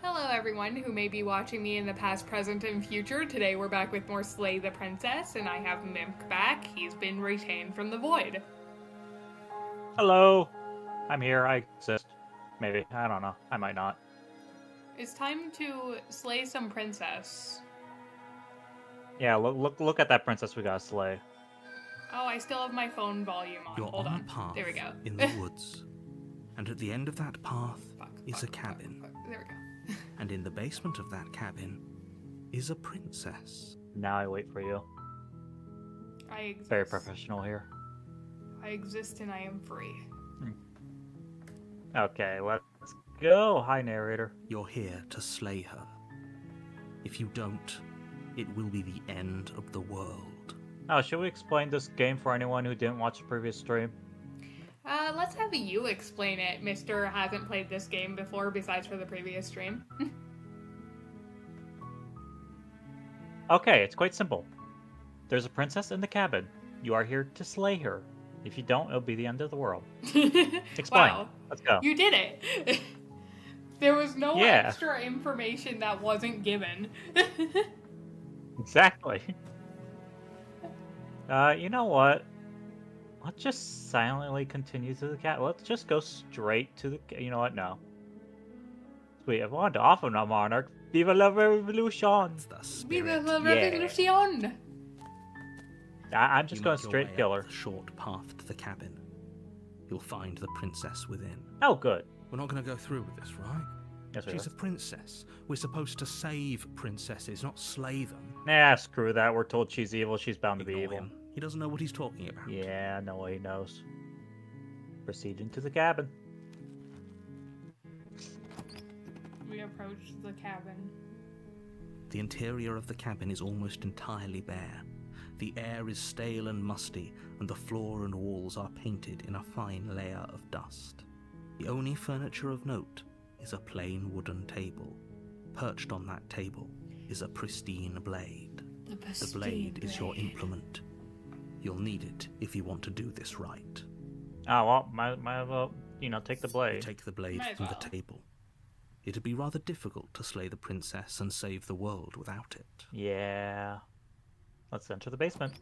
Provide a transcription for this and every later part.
Hello everyone who may be watching me in the past, present, and future. Today we're back with more Slay the Princess, and I have Mimk back. He's been retained from the void. Hello. I'm here. I exist. Maybe. I don't know. I might not. It's time to slay some princess. Yeah, look at that princess we gotta slay. Oh, I still have my phone volume on. You're Hold on on. a path There we go. in the woods. And at the end of that path is a cabin. There we go. And in the basement of that cabin is a princess. Now I wait for you. I exist. Very professional here. I exist and I am free. Okay, let's go. Hi, narrator. You're here to slay her. If you don't, it will be the end of the world. Oh, should we explain this game for anyone who didn't watch the previous stream? Let's have you explain it. Mr. hasn't played this game before besides for the previous stream. Okay, it's quite simple. There's a princess in the cabin. You are here to slay her. If you don't, it'll be the end of the world. Explain. Wow. Let's go. You did it. There was no Yeah. extra information that wasn't given. Exactly. You know what? Let's just silently continue to the cat. Let's just go straight to the. You know what? No. Sweet. I wanted to offer a monarch. Viva la revolution! It's the Viva spirit. la revolution! I'm just You going make your straight way kill up her. the short path to the cabin. You'll find the princess within. Oh, good. We're not going to go through with this, right? Yes, we She's are. a princess. We're supposed to save princesses, not slay them. Nah, screw that. We're told she's evil. She's bound to be Ignore evil. him. He doesn't know what he's talking about. Yeah, no way he knows. Proceed into the cabin. We approached the cabin. The interior of the cabin is almost entirely bare. The air is stale and musty, and the floor and walls are painted in a fine layer of dust. The only furniture of note is a plain wooden table. Perched on that table is a pristine blade. The blade is your implement. You'll need it if you want to do this right. Oh, well, might as well, take the You blade. take the blade Might as from well. the table. It'd be rather difficult to slay the princess and save the world without it. Yeah. Let's enter the basement.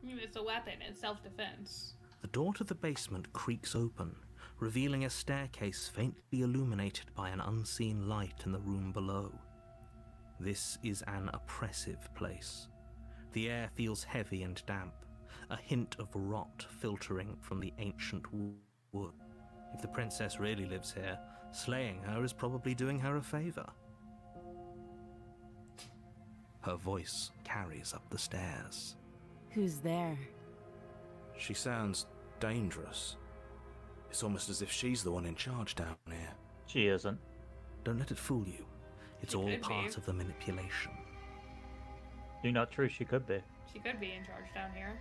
I mean, it's a weapon. It's self-defense. The door to the basement creaks open, revealing a staircase faintly illuminated by an unseen light in the room below. This is an oppressive place. The air feels heavy and damp, a hint of rot filtering from the ancient wood. If the princess really lives here, slaying her is probably doing her a favor. Her voice carries up the stairs. Who's there? She sounds dangerous. It's almost as if she's the one in charge down here. She isn't. Don't let it fool you. It's She all could part be. of the manipulation. Do not true, she could be. She could be in charge down here.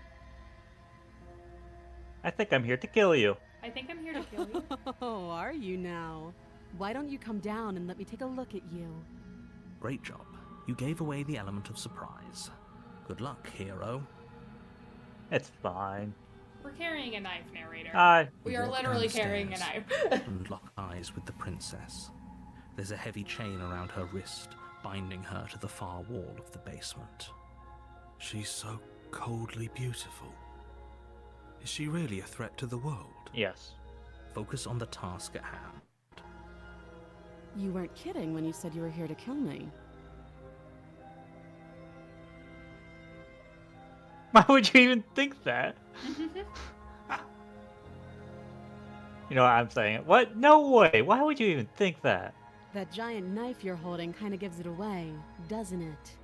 I think I'm here to kill you. I think I'm here to kill you. Oh, are you now? Why don't you come down and let me take a look at you? Great job. You gave away the element of surprise. Good luck, hero. It's fine. We're carrying a knife, narrator. Hi. We are Walk literally carrying a downstairs knife. and lock eyes with the princess. There's a heavy chain around her wrist, binding her to the far wall of the basement. She's so coldly beautiful. Is she really a threat to the world? Yes. Focus on the task at hand. You weren't kidding when you said you were here to kill me. Why would you even think that? You know what I'm saying? What? No way. Why would you even think that? That giant knife you're holding kind of gives it away, doesn't it?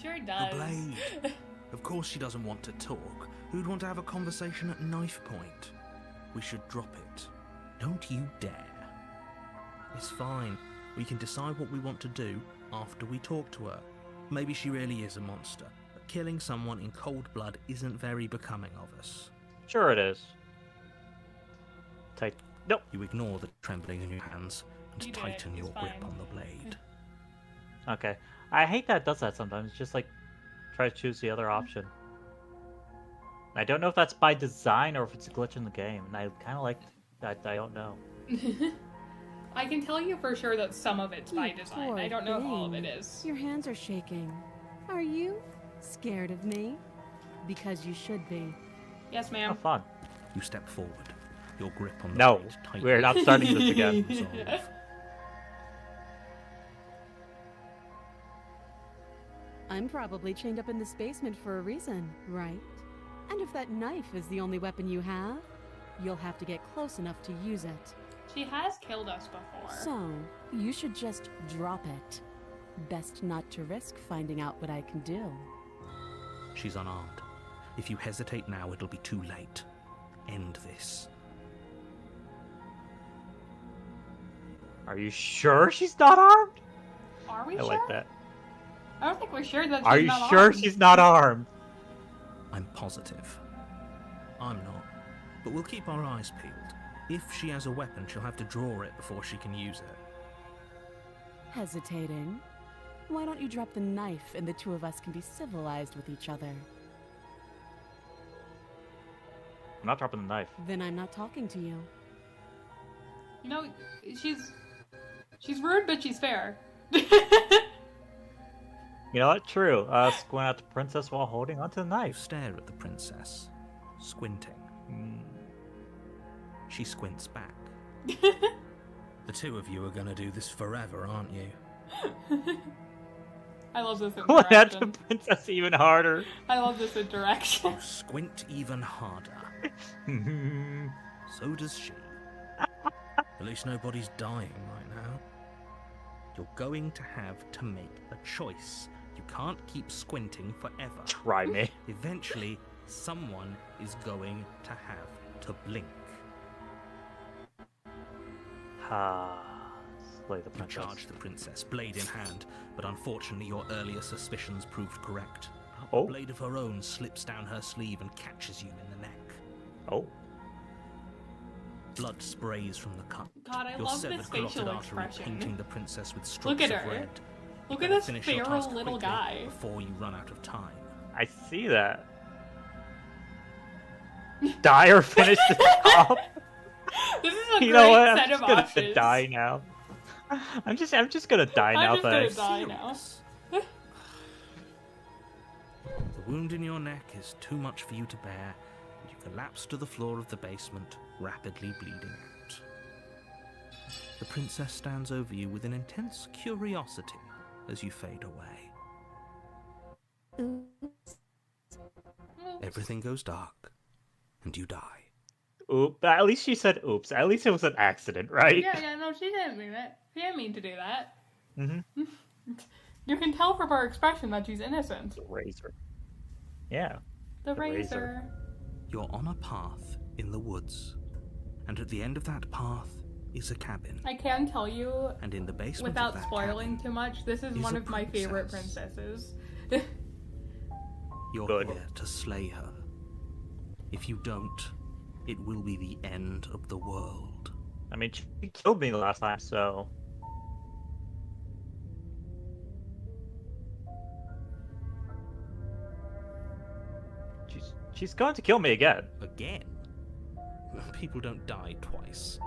Sure does. The blade. Of course she doesn't want to talk. Who'd want to have a conversation at knife point? We should drop it. Don't you dare. It's fine. We can decide what we want to do after we talk to her. Maybe she really is a monster, but killing someone in cold blood isn't very becoming of us. Sure it is. Tight. Nope. You ignore the trembling in your hands and You do it, tighten it's your grip fine. on the blade. Okay. I hate that it does that sometimes. It's just like, try to choose the other option. I don't know if that's by design or if it's a glitch in the game, and I kind of like that. I don't know. I can tell you for sure that some of it's by You design. poor I don't know if all of it thing. is. Your hands are shaking. Are you scared of me? Because you should be. Yes, How ma'am. fun. You step forward, your grip on the No, blade tightly. we're not starting this again. Resolve. I'm probably chained up in this basement for a reason, right? And if that knife is the only weapon you have, you'll have to get close enough to use it. She has killed us before. So, you should just drop it. Best not to risk finding out what I can do. She's unarmed. If you hesitate now, it'll be too late. End this. Are you sure she's not armed? Are we I sure? like that. I don't think we're sure that she's Are you not sure armed. she's not armed? I'm positive. I'm not. But we'll keep our eyes peeled. If she has a weapon, she'll have to draw it before she can use it. Hesitating? Why don't you drop the knife and the two of us can be civilized with each other? I'm not dropping the knife. Then I'm not talking to you. You know, she's rude, but she's fair. You know what? True. Squint at the princess while holding onto the You knife. stare at the princess, squinting. She squints back. The two of you are gonna do this forever, aren't you? I love this Going at the interaction. princess even harder. I love this interaction. You squint even harder. So does she. At least nobody's dying right now. You're going to have to make a choice. You can't keep squinting forever. Try me. Eventually, someone is going to have to blink. Slay the You princess. charge the princess, blade in hand, but unfortunately your earlier suspicions proved correct. A Oh. blade of her own slips down her sleeve and catches you in the neck. Oh. Blood sprays from the cut. God, I Your love severed this carotid facial artery expression. painting the princess with strokes Look at of her. red. You Look at better this finish your feral task little quickly guy. before you run out of time. I see that. Die or finish the job. This is a You great know what? I'm set just of gonna options. die now. I'm just gonna die now. I'm just gonna Thanks. die now. Serious? The wound in your neck is too much for you to bear, and you collapse to the floor of the basement, rapidly bleeding out. The princess stands over you with an intense curiosity as you fade away. Everything goes dark, and you die. Oop. At least she said oops. At least it was an accident, right? Yeah, no, she didn't mean it. She didn't mean to do that. Mm-hmm. You can tell from her expression that she's innocent. The razor. Yeah. The The razor. razor. You're on a path in the woods, and at the end of that path is a cabin. I can tell you, And in the basement without of that spoiling cabin, too much, this is is one a of my favorite princess. princesses. you're Good. here to slay her. If you don't, it will be the end of the world. I mean, she killed me last time, so. She's going to kill me again. Again? People don't die twice.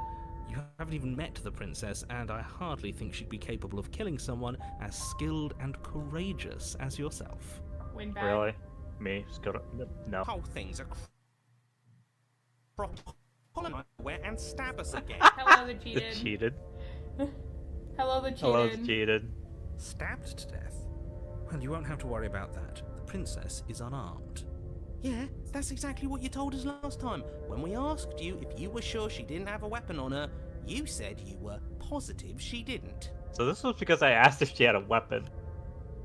You haven't even met the princess, and I hardly think she'd be capable of killing someone as skilled and courageous as yourself. Win back. Really? Me? Just go to. No. Whole thing's a pull him away and stab us again. Hello, the The cheated. cheated. Hello, the cheated. Hello, the cheated. Stabbed to death? Well, you won't have to worry about that. The princess is unarmed. Yeah, that's exactly what you told us last time. When we asked you if you were sure she didn't have a weapon on her, you said you were positive she didn't. So this was because I asked if she had a weapon.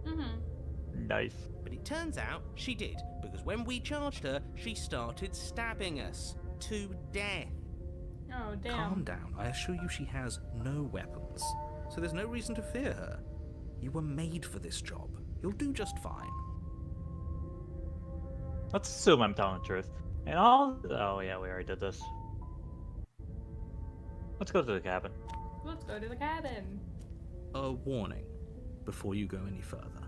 Mm-hmm. Nice. But it turns out she did, because when we charged her, she started stabbing us to death. Oh, damn. Calm down. I assure you she has no weapons. So there's no reason to fear her. You were made for this job. You'll do just fine. Let's assume I'm telling the truth. And all. Oh yeah, we already did this. Let's go to the cabin. Let's go to the cabin. A warning before you go any further.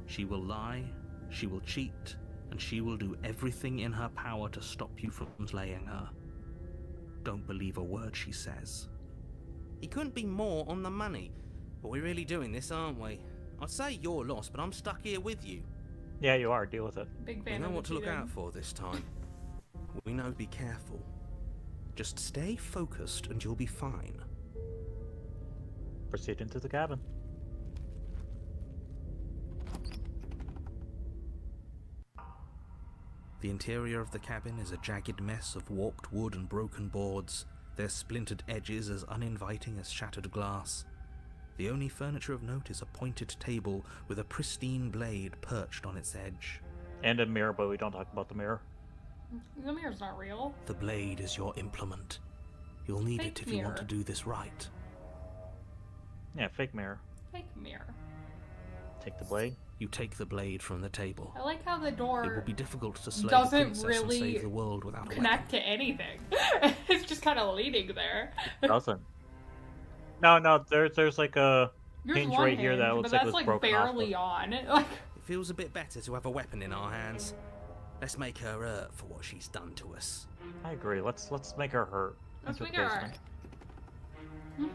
She will lie, she will cheat, and she will do everything in her power to stop you from slaying her. Don't believe a word she says. He couldn't be more on the money. But we're really doing this, aren't we? I'd say you're lost, but I'm stuck here with you. Yeah, you are. Deal with it. Big We fan know of what the to look cheating. out for this time. We know to be careful. Just stay focused and you'll be fine. Proceed into the cabin. The interior of the cabin is a jagged mess of warped wood and broken boards, their splintered edges as uninviting as shattered glass. The only furniture of note is a pointed table with a pristine blade perched on its edge. And a mirror, but we don't talk about the mirror. The mirror's not real. The blade is your implement. You'll need Fake it if you want mirror. to do this right. Yeah, fake mirror. Fake mirror. Take the blade. You take the blade from the table. I like how the It door will be difficult to slay the doesn't princess really and save the world without a connect weapon. to anything. It's just kind of leaning there. Doesn't. No, there's like a There's hinge one right here that hinge, looks but like it that's was like broken off. barely on. Like, It feels a bit better to have a weapon in our hands. Let's make her hurt for what she's done to us. I agree. Let's make her hurt. let's Into make the her. basement.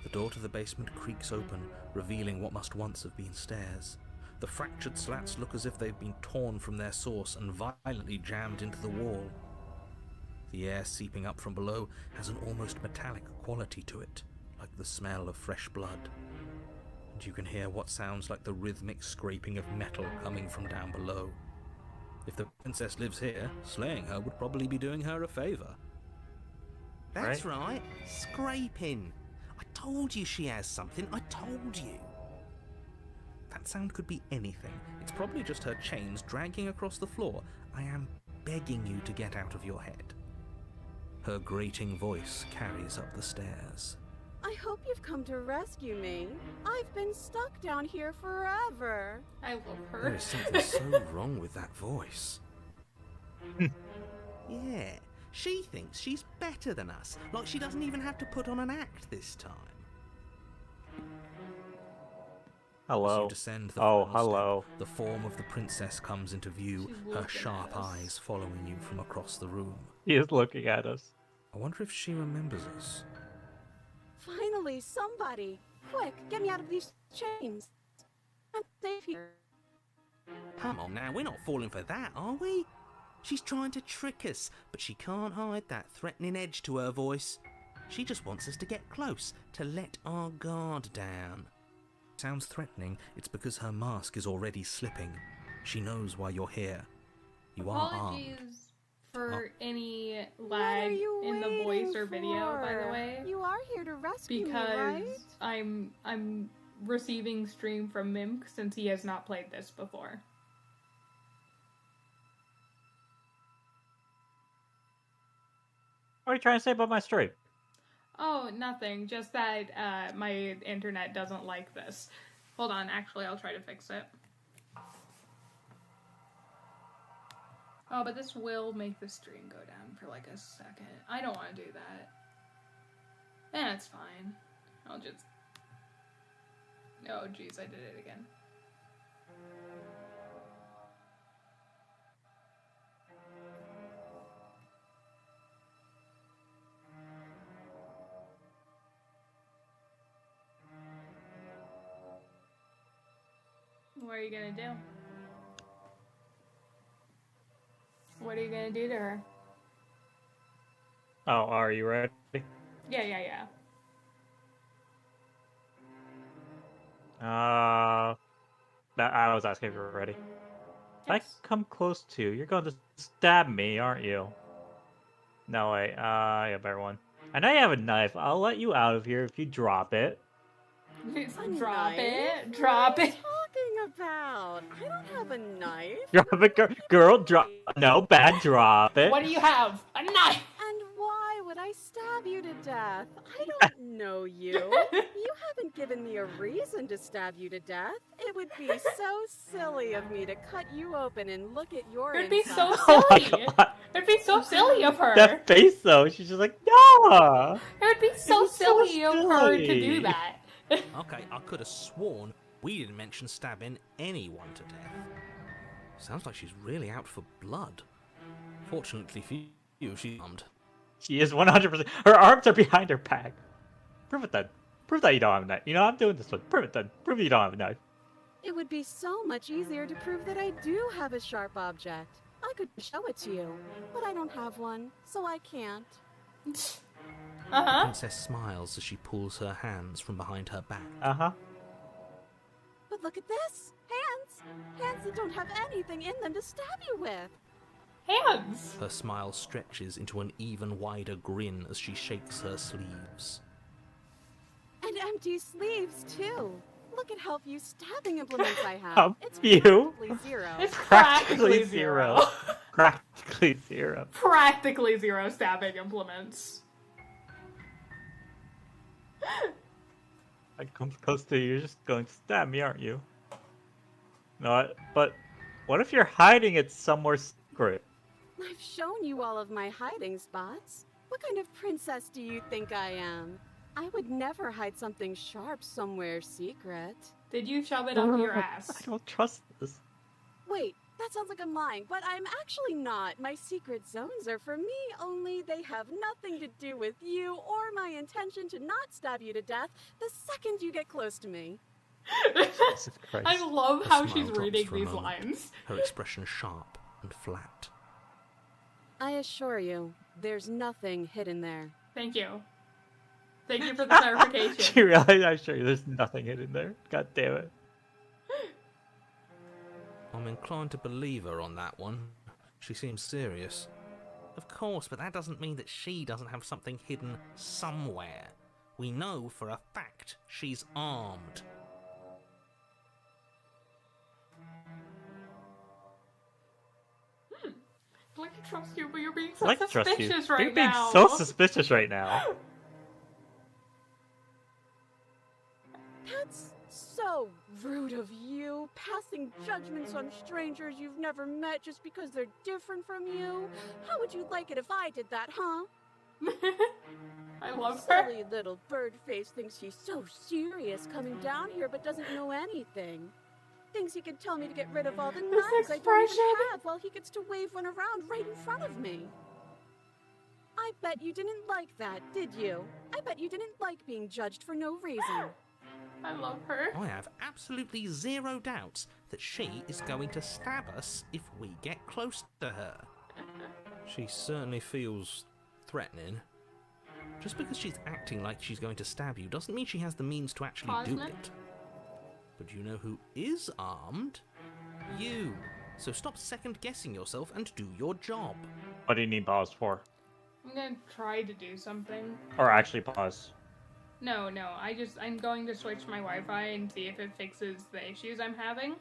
The door to the basement creaks open, revealing what must once have been stairs. The fractured slats look as if they've been torn from their source and violently jammed into the wall. The air seeping up from below has an almost metallic quality to it, like the smell of fresh blood. And you can hear what sounds like the rhythmic scraping of metal coming from down below. If the princess lives here, slaying her would probably be doing her a favor. That's right. Scraping. I told you she has something. I told you. That sound could be anything. It's probably just her chains dragging across the floor. I am begging you to get out of your head. Her grating voice carries up the stairs. I hope you've come to rescue me. I've been stuck down here forever. I love There her. is something so wrong with that voice. Yeah, she thinks she's better than us. Like she doesn't even have to put on an act this time. As Hello. you descend the Oh, final hello. step, the form of the princess comes into view, She's her looking sharp at us. eyes following you from across the room. He is looking at us. I wonder if she remembers us. Finally, somebody! Quick, get me out of these chains. I'm safe here. Come on now, we're not falling for that, are we? She's trying to trick us, but she can't hide that threatening edge to her voice. She just wants us to get close, to let our guard down. Sounds threatening, it's because her mask is already slipping. She knows why you're here. You are armed. Apologies for any What are lag you in the voice waiting or video, by the for? way. You are here to rescue Because me, right? I'm receiving stream from Mimk since he has not played this before. What are you trying to say about my stream? Oh, nothing. Just that my internet doesn't like this. Hold on, actually, I'll try to fix it. Oh, but this will make the stream go down for like a second. I don't want to do that. Eh, it's fine. I'll just... Oh, jeez, I did it again. What are you gonna do? What are you gonna do to her? Oh, are you ready? Yeah. I was asking if you were ready. If I Yes. come close to you, you're going to stab me, aren't you? No, wait. Yeah, better one. I know you have a knife. I'll let you out of here if you drop it. Drop Knife? it. Drop What are it. you talking about? I don't have a knife. Drop it, girl. Drop. No, bad. Drop it. What do you have? A knife! And why would I stab you to death? I don't know you. You haven't given me a reason to stab you to death. It would be so silly of me to cut you open and look at your It'd be so inside. Oh my silly. God. It'd be so silly of her. That face, though. She's just like, no. It would be so It's so silly of her to silly. do that. Okay, I could have sworn we didn't mention stabbing anyone to death. Sounds like she's really out for blood. Fortunately for you, she's armed. She is 100%. Her arms are behind her back. Prove it then. Prove that you don't have a knife. You know, I'm doing this one. Prove it then. Prove you don't have a knife. It would be so much easier to prove that I do have a sharp object. I could show it to you, but I don't have one, so I can't. The princess smiles as she pulls her hands from behind her back. Uh-huh. But look at this! Hands! Hands that don't have anything in them to stab you with! Hands! Her smile stretches into an even wider grin as she shakes her sleeves. And empty sleeves, too! Look at how few stabbing implements I have. How It's few? practically zero. It's Practically zero. Practically zero. Practically zero stabbing implements. I come close to you, you're just going to stab me, aren't you? No, but what if you're hiding it somewhere secret? I've shown you all of my hiding spots. What kind of princess do you think I am? I would never hide something sharp somewhere secret. Did you shove it up your I ass? don't trust this. Wait, that sounds like I'm lying, but I'm actually not. My secret zones are for me, only they have nothing to do with you or my intention to not stab you to death the second you get close to me. Jesus Christ. I love Her how smile she's drops reading for a these moment, lines. her expression sharp and flat. I assure you, there's nothing hidden there. Thank you. Thank you for the clarification. She realized, I'm sure there's nothing hidden there. God damn it. I'm inclined to believe her on that one. She seems serious. Of course, but that doesn't mean that she doesn't have something hidden somewhere. We know for a fact she's armed. I'd like to trust you, but you're being I'd so like to trust you. suspicious right You're being now. so suspicious right now. That's so rude of you, passing judgments on strangers you've never met just because they're different from you. How would you like it if I did that, huh? I love her. Silly little bird face thinks he's so serious coming down here but doesn't know anything. Thinks he can tell me to get rid of all the knives I don't expression. even have while he gets to wave one around right in front of me. I bet you didn't like that, did you? I bet you didn't like being judged for no reason. I love her. I have absolutely zero doubts that she is going to stab us if we get close to her. She certainly feels threatening. Just because she's acting like she's going to stab you doesn't mean she has the means to actually do Cosmic? it. But you know who is armed? You. So stop second-guessing yourself and do your job. What do you need pause for? I'm gonna try to do something. Or actually pause. No, I'm going to switch my Wi-Fi and see if it fixes the issues I'm having.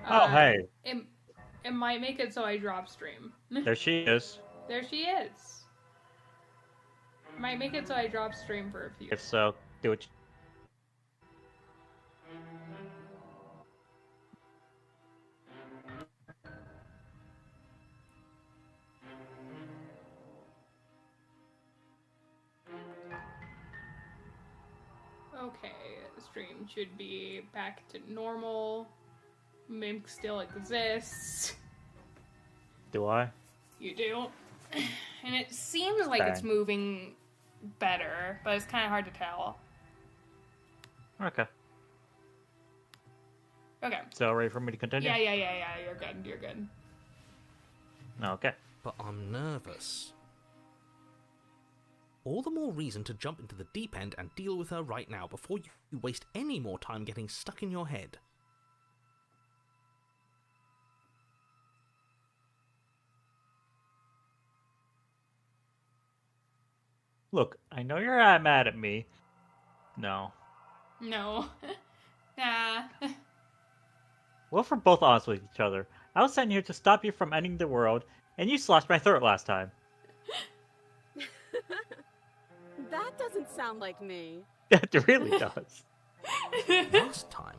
Oh, hey. It might make it so I drop stream. There she is. There she is. Might make it so I drop stream for a few. If so, do it. Okay, the stream should be back to normal. Mimp still exists. Do I? You do. And it seems like it's Dang. moving better, but it's kind of hard to tell. Okay. Okay. So, ready for me to continue? Yeah. You're good. Okay. But I'm nervous. All the more reason to jump into the deep end and deal with her right now before you waste any more time getting stuck in your head. Look, I know you're not mad at me. No. No. Nah. Well, if we're both honest with each other, I was sent here to stop you from ending the world, and you slashed my throat last time. That doesn't sound like me. It really does. Last time?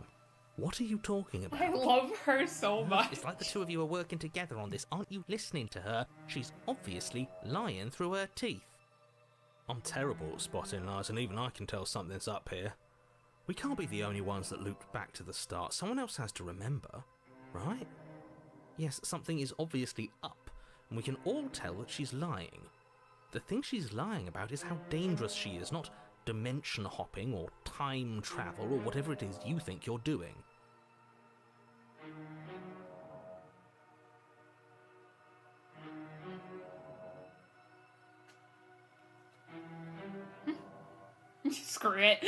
What are you talking about? I love her so much. It's like the two of you are working together on this. Aren't you listening to her? She's obviously lying through her teeth. I'm terrible at spotting lies, and even I can tell something's up here. We can't be the only ones that looped back to the start. Someone else has to remember, right? Yes, something is obviously up, and we can all tell that she's lying. The thing she's lying about is how dangerous she is, not dimension hopping or time travel or whatever it is you think you're doing. Screw it.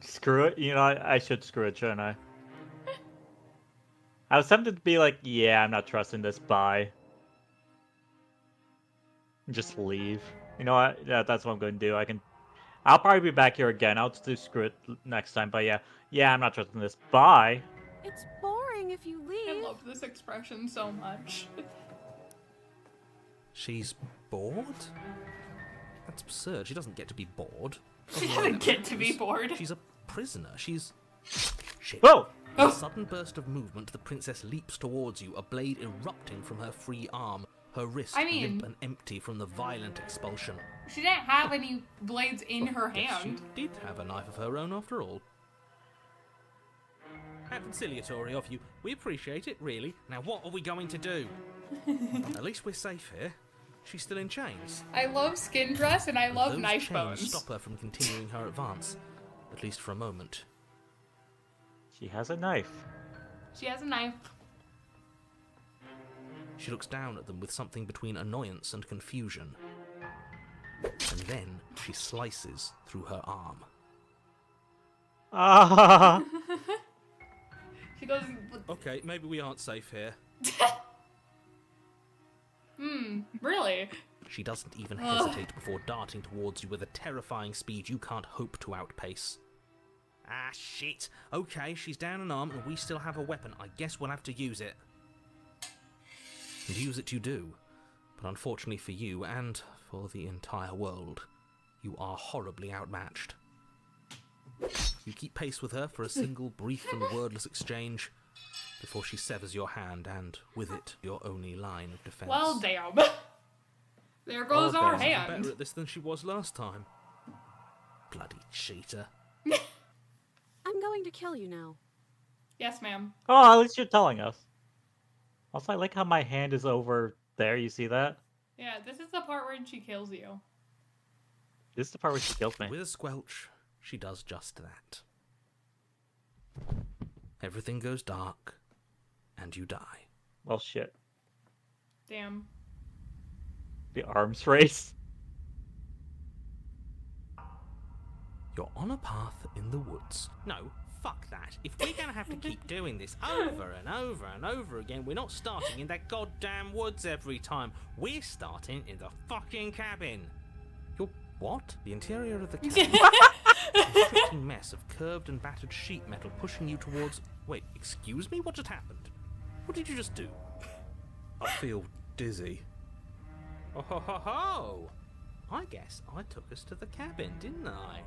Screw it. You know, I should screw it, shouldn't I? I was tempted to be like, yeah, I'm not trusting this. Bye. Just leave. You know what? Yeah, that's what I'm going to do. I'll probably be back here again. I'll just do screw it next time. But yeah, I'm not trusting this. Bye. It's boring if you I leave. love this expression so much. She's bored? That's absurd. She doesn't get to be bored. She doesn't get to be bored. She's a prisoner. She's... Shit. Whoa! In a sudden burst of movement, the princess leaps towards you, a blade erupting from her free arm, her wrist limp and empty from the violent expulsion. She didn't have any blades in her Yes, hand. she did have a knife of her own after all. How conciliatory of you. We appreciate it, really. Now what are we going to do? At least we're safe here. She's still in chains. I love skin dress and I love Those knife chains bones. stop her from continuing her advance, at least for a moment. She has a knife. She has a knife. She looks down at them with something between annoyance and confusion. And then she slices through her arm. Ah! She goes, Okay, maybe we aren't safe here. really? She doesn't even hesitate before darting towards you with a terrifying speed you can't hope to outpace. Ah, shit. Okay, she's down an arm and we still have a weapon. I guess we'll have to use it. And use it you do. But unfortunately for you, and for the entire world, you are horribly outmatched. You keep pace with her for a single brief and wordless exchange before she severs your hand and, with it, your only line of defense. Well, damn. There goes Oh, our Bell's even hand. better at this than she was last time. Bloody cheater. I'm going to kill you now. Yes, ma'am. Oh, at least you're telling us. Also, I like how my hand is over there. You see that? Yeah, this is the part where she kills you. This is the part where she kills me. With a squelch, she does just that. Everything goes dark, and you die. Well, shit. Damn. The arms race. You're on a path in the woods. No, fuck that. If we're gonna have to keep doing this over and over and over again, we're not starting in that goddamn woods every time. We're starting in the fucking cabin. You're what? The interior of the cabin? A restricting mess of curved and battered sheet metal pushing you towards... Wait, excuse me? What just happened? What did you just do? I feel dizzy. Oh ho ho ho! I guess I took us to the cabin, didn't I?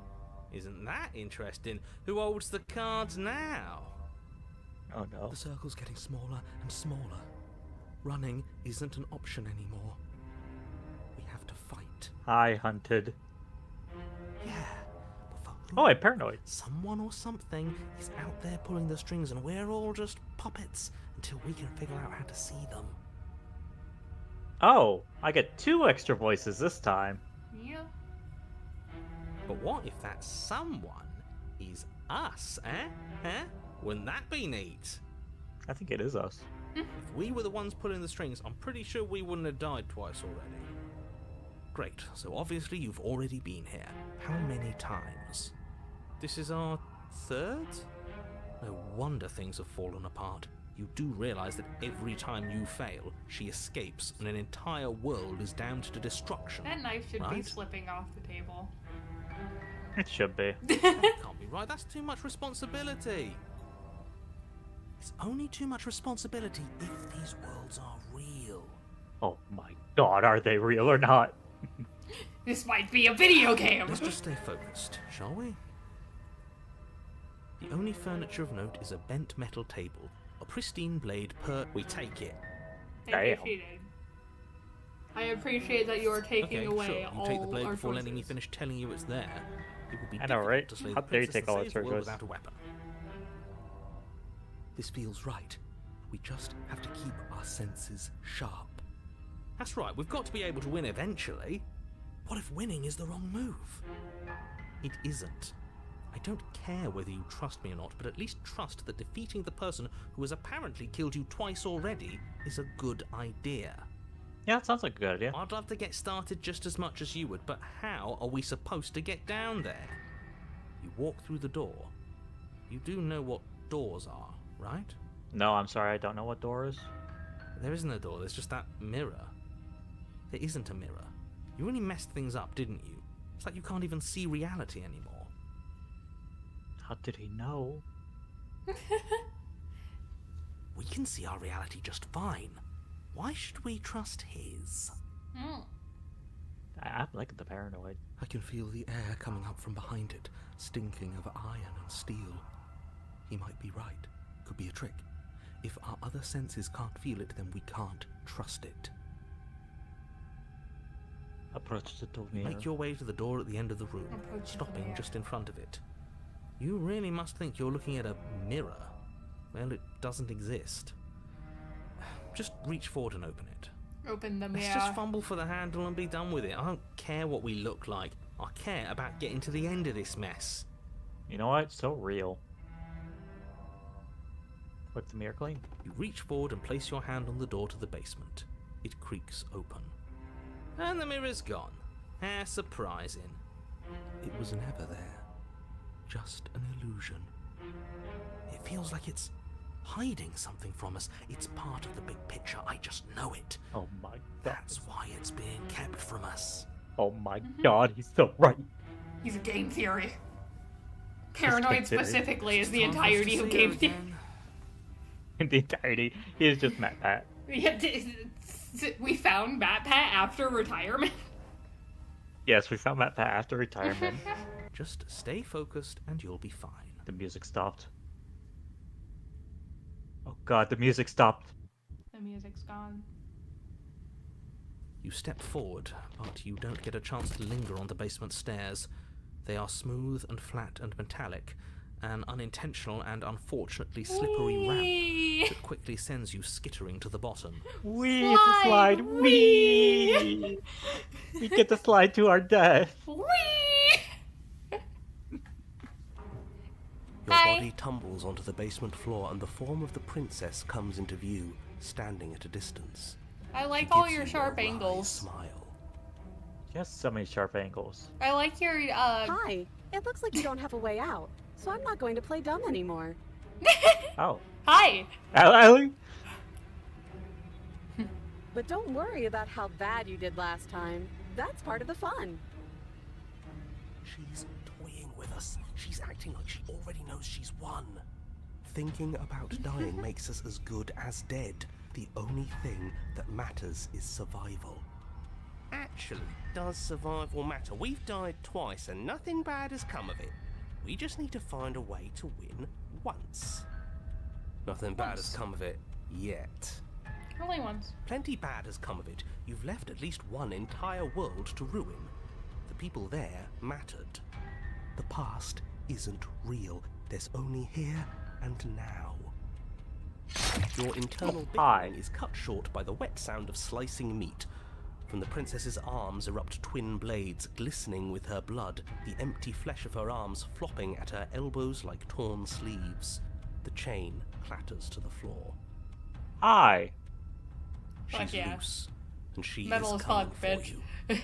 Isn't that interesting? Who holds the cards now? Oh no. The circle's getting smaller and smaller. Running isn't an option anymore. We have to fight. I hunted. Yeah. But for Oh, who? I'm paranoid. Someone or something is out there pulling the strings, and we're all just puppets until we can figure out how to see them. Oh, I get 2 extra voices this time. Yeah. But what if that someone is us, eh? Huh? Wouldn't that be neat? I think it is us. If we were the ones pulling the strings, I'm pretty sure we wouldn't have died twice already. Great, so obviously you've already been here. How many times? This is our 3rd? No wonder things have fallen apart. You do realise that every time you fail, she escapes and an entire world is damned to destruction. That knife should be Right. slipping off the table. It should be. That can't be right, that's too much responsibility. It's only too much responsibility if these worlds are real. Oh my god, are they real or not? This might be a video game. Let's just stay focused, shall we? The only furniture of note is a bent metal table, a pristine blade we take it. I Damn. appreciate it. I appreciate that you are taking Okay, away sure. You all take the blade our before letting me choices. finish telling you it's there. It would be I know, difficult right? to slay How the dare you princess take that all saves its the world surgeries? without a weapon. This feels right. We just have to keep our senses sharp. That's right, we've got to be able to win eventually. What if winning is the wrong move? It isn't. I don't care whether you trust me or not, but at least trust that defeating the person who has apparently killed you twice already is a good idea. Yeah, that sounds like a good idea. I'd love to get started just as much as you would, but how are we supposed to get down there? You walk through the door. You do know what doors are, right? No, I'm sorry, I don't know what door is. There isn't a door, there's just that mirror. There isn't a mirror. You really messed things up, didn't you? It's like you can't even see reality anymore. How did he know? We can see our reality just fine. Why should we trust his? I'm like the paranoid. I can feel the air coming up from behind it, stinking of iron and steel. He might be right. Could be a trick. If our other senses can't feel it, then we can't trust it. Approach the door. Make your way to the door at the end of the room, stopping just in front of it. You really must think you're looking at a mirror. Well, it doesn't exist. Just reach forward and open it. Open the mirror. Let's just fumble for the handle and be done with it. I don't care what we look like. I care about getting to the end of this mess. You know what? So real. Wipe the mirror clean. You reach forward and place your hand on the door to the basement. It creaks open. And the mirror's gone. How surprising. It was never there. Just an illusion. It feels like it's hiding something from us. It's part of the big picture. I just know it. Oh my god. That's why it's being kept from us. Oh my god, he's so right. He's a game theory. Paranoid theory. specifically is the entirety of game theory. In the entirety, he is just Matt Pat. We found Matt Pat after retirement. Yes, we found Matt Pat after retirement. Just stay focused and you'll be fine. The music stopped. Oh god, the music stopped. The music's gone. You step forward, but you don't get a chance to linger on the basement stairs. They are smooth and flat and metallic, an unintentional and unfortunately slippery ramp that quickly sends you skittering to the bottom. Wee, it's a slide. Wee! We get to slide to our death. Whee! Your Hi. body tumbles onto the basement floor and the form of the princess comes into view, standing at a distance. I like She all gives your you a sharp wry angles. Smile. She has so many sharp angles. I like your Hi. It looks like you don't have a way out, so I'm not going to play dumb anymore. Oh. Hi. Ellie? But don't worry about how bad you did last time. That's part of the fun. She's toying with us. She's acting like she already knows she's won. Thinking about dying makes us as good as dead. The only thing that matters is survival. Actually, does survival matter? We've died twice and nothing bad has come of it. We just need to find a way to win once. Nothing bad has come of it yet. Only once. Plenty bad has come of it. You've left at least one entire world to ruin. The people there mattered. The past isn't real. There's only here and now. Your internal Hi. bickering is cut short by the wet sound of slicing meat. From the princess's arms erupt twin blades, glistening with her blood, the empty flesh of her arms flopping at her elbows like torn sleeves. The chain clatters to the floor. Hi. Fuck She's yeah. loose, and she Metal is as coming fuck, for bitch. you.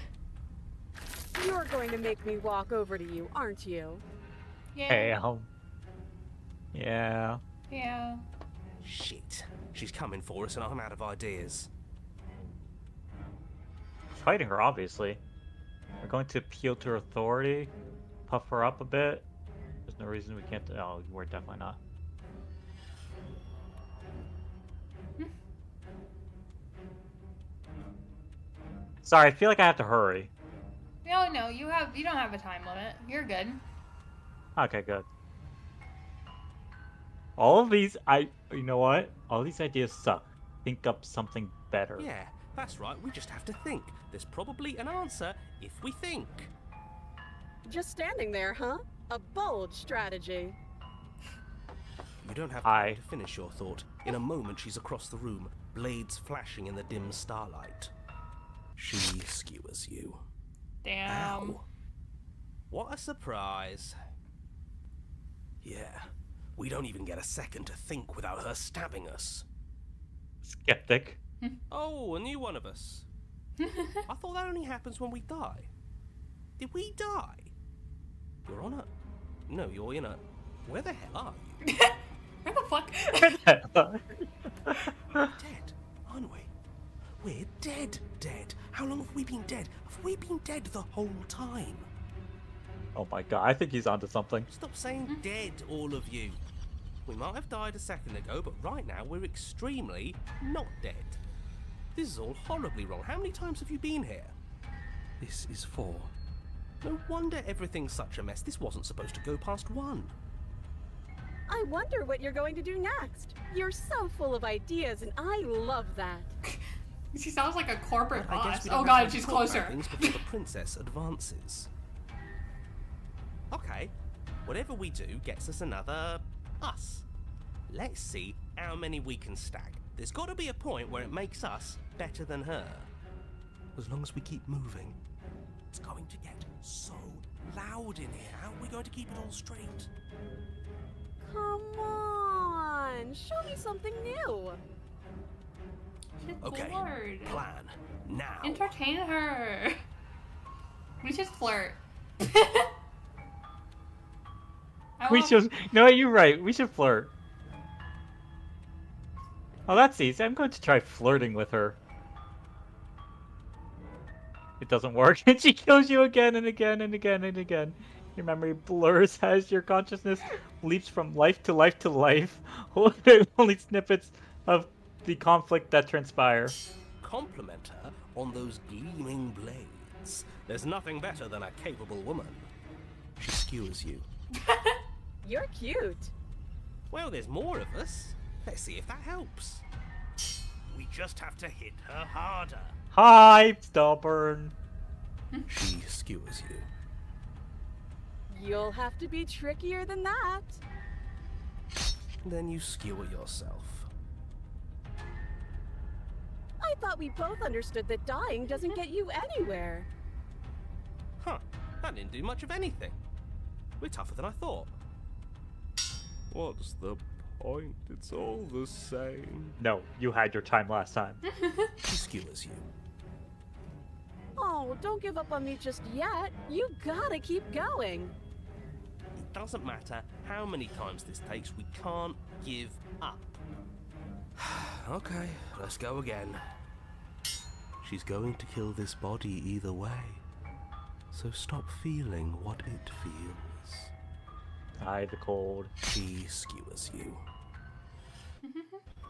You're going to make me walk over to you, aren't you? Yeah. Yeah. Yeah. Shit. She's coming for us and I'm out of ideas. Fighting her, obviously. We're going to appeal to her authority, puff her up a bit. There's no reason we can't. Oh, we're definitely not. Sorry, I feel like I have to hurry. No, you don't have a time limit. You're good. Okay, good. All of these, you know what? All these ideas suck. Think up something better. Yeah, that's right. We just have to think. There's probably an answer if we think. Just standing there, huh? A bold strategy. You don't have Hi. time to finish your thought. In a moment, she's across the room, blades flashing in the dim starlight. She skewers you. Damn. Ow. What a surprise. Yeah, we don't even get a second to think without her stabbing us. Skeptic. Oh, a new one of us. I thought that only happens when we die. Did we die? You're on a... No, you're in a... Where the hell are you? Where the fuck? Dead, aren't we? We're dead. How long have we been dead? Have we been dead the whole time? Oh my god, I think he's onto something. Stop saying dead, all of you. We might have died a second ago, but right now we're extremely not dead. This is all horribly wrong. How many times have you been here? This is 4. No wonder everything's such a mess. This wasn't supposed to go past 1. I wonder what you're going to do next. You're so full of ideas, and I love that. She sounds like a corporate I guess boss. we Oh don't god, have to she's talk about closer. things before the princess advances. Okay, whatever we do gets us another us. Let's see how many we can stack. There's got to be a point where it makes us better than her. As long as we keep moving. It's going to get so loud in here. How are we going to keep it all straight? Come on, show me something new. She's Okay, bored. plan. Now. Entertain her. We should flirt. We should. No, you're right. We should flirt. Oh, that's easy. I'm going to try flirting with her. It doesn't work, and she kills you again and again and again and again. Your memory blurs as your consciousness leaps from life to life to life, only snippets of the conflict that transpire. Compliment her on those gleaming blades. There's nothing better than a capable woman. She skewers you. You're cute. Well, there's more of us. Let's see if that helps. We just have to hit her harder. Hi, stubborn. She skewers you. You'll have to be trickier than that. Then you skewer yourself. I thought we both understood that dying doesn't get you anywhere. Huh, that didn't do much of anything. We're tougher than I thought. What's the point? It's all the same. No, you had your time last time. She skewers you. Oh, don't give up on me just yet. You gotta keep going. It doesn't matter how many times this takes, we can't give up. Okay, let's go again. She's going to kill this body either way. So stop feeling what it feels. Hi, the cold. She skewers you.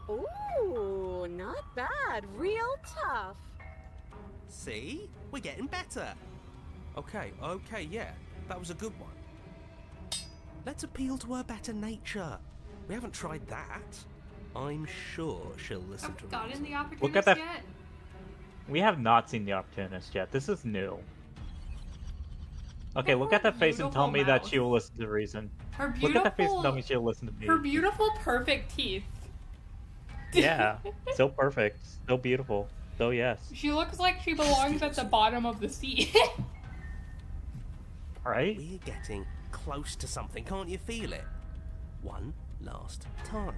Ooh, not bad. Real tough. See? We're getting better. Okay, yeah. That was a good one. Let's appeal to her better nature. We haven't tried that. I'm sure she'll listen Have to we gotten reason. the opportunist Look at that- yet? We have not seen the Opportunist yet. This is new. Okay, look at that face and tell me that she will listen to reason. Her Look at that face and tell beautiful, me she'll listen to me. her beautiful, perfect teeth. Yeah, so perfect, so beautiful, so yes. She looks like she belongs at the bottom of the sea. Alright? We're getting close to something, can't you feel it? One last time.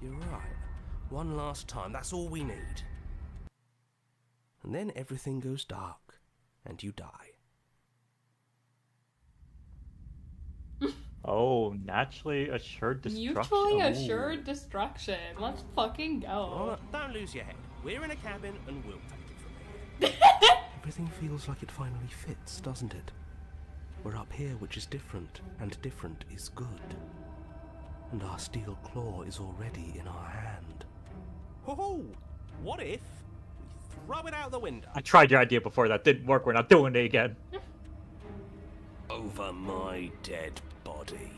You're right. One last time, that's all we need. And then everything goes dark, and you die. Oh, naturally assured destruction. Mutually Ooh. assured destruction. Let's fucking go. Don't lose your head. We're in a cabin, and we'll take it from here. Everything feels like it finally fits, doesn't it? We're up here, which is different, and different is good. And our steel claw is already in our hand. Ho-ho! What if we throw it out the window? I tried your idea before, that didn't work, we're not doing it again. Over my dead body.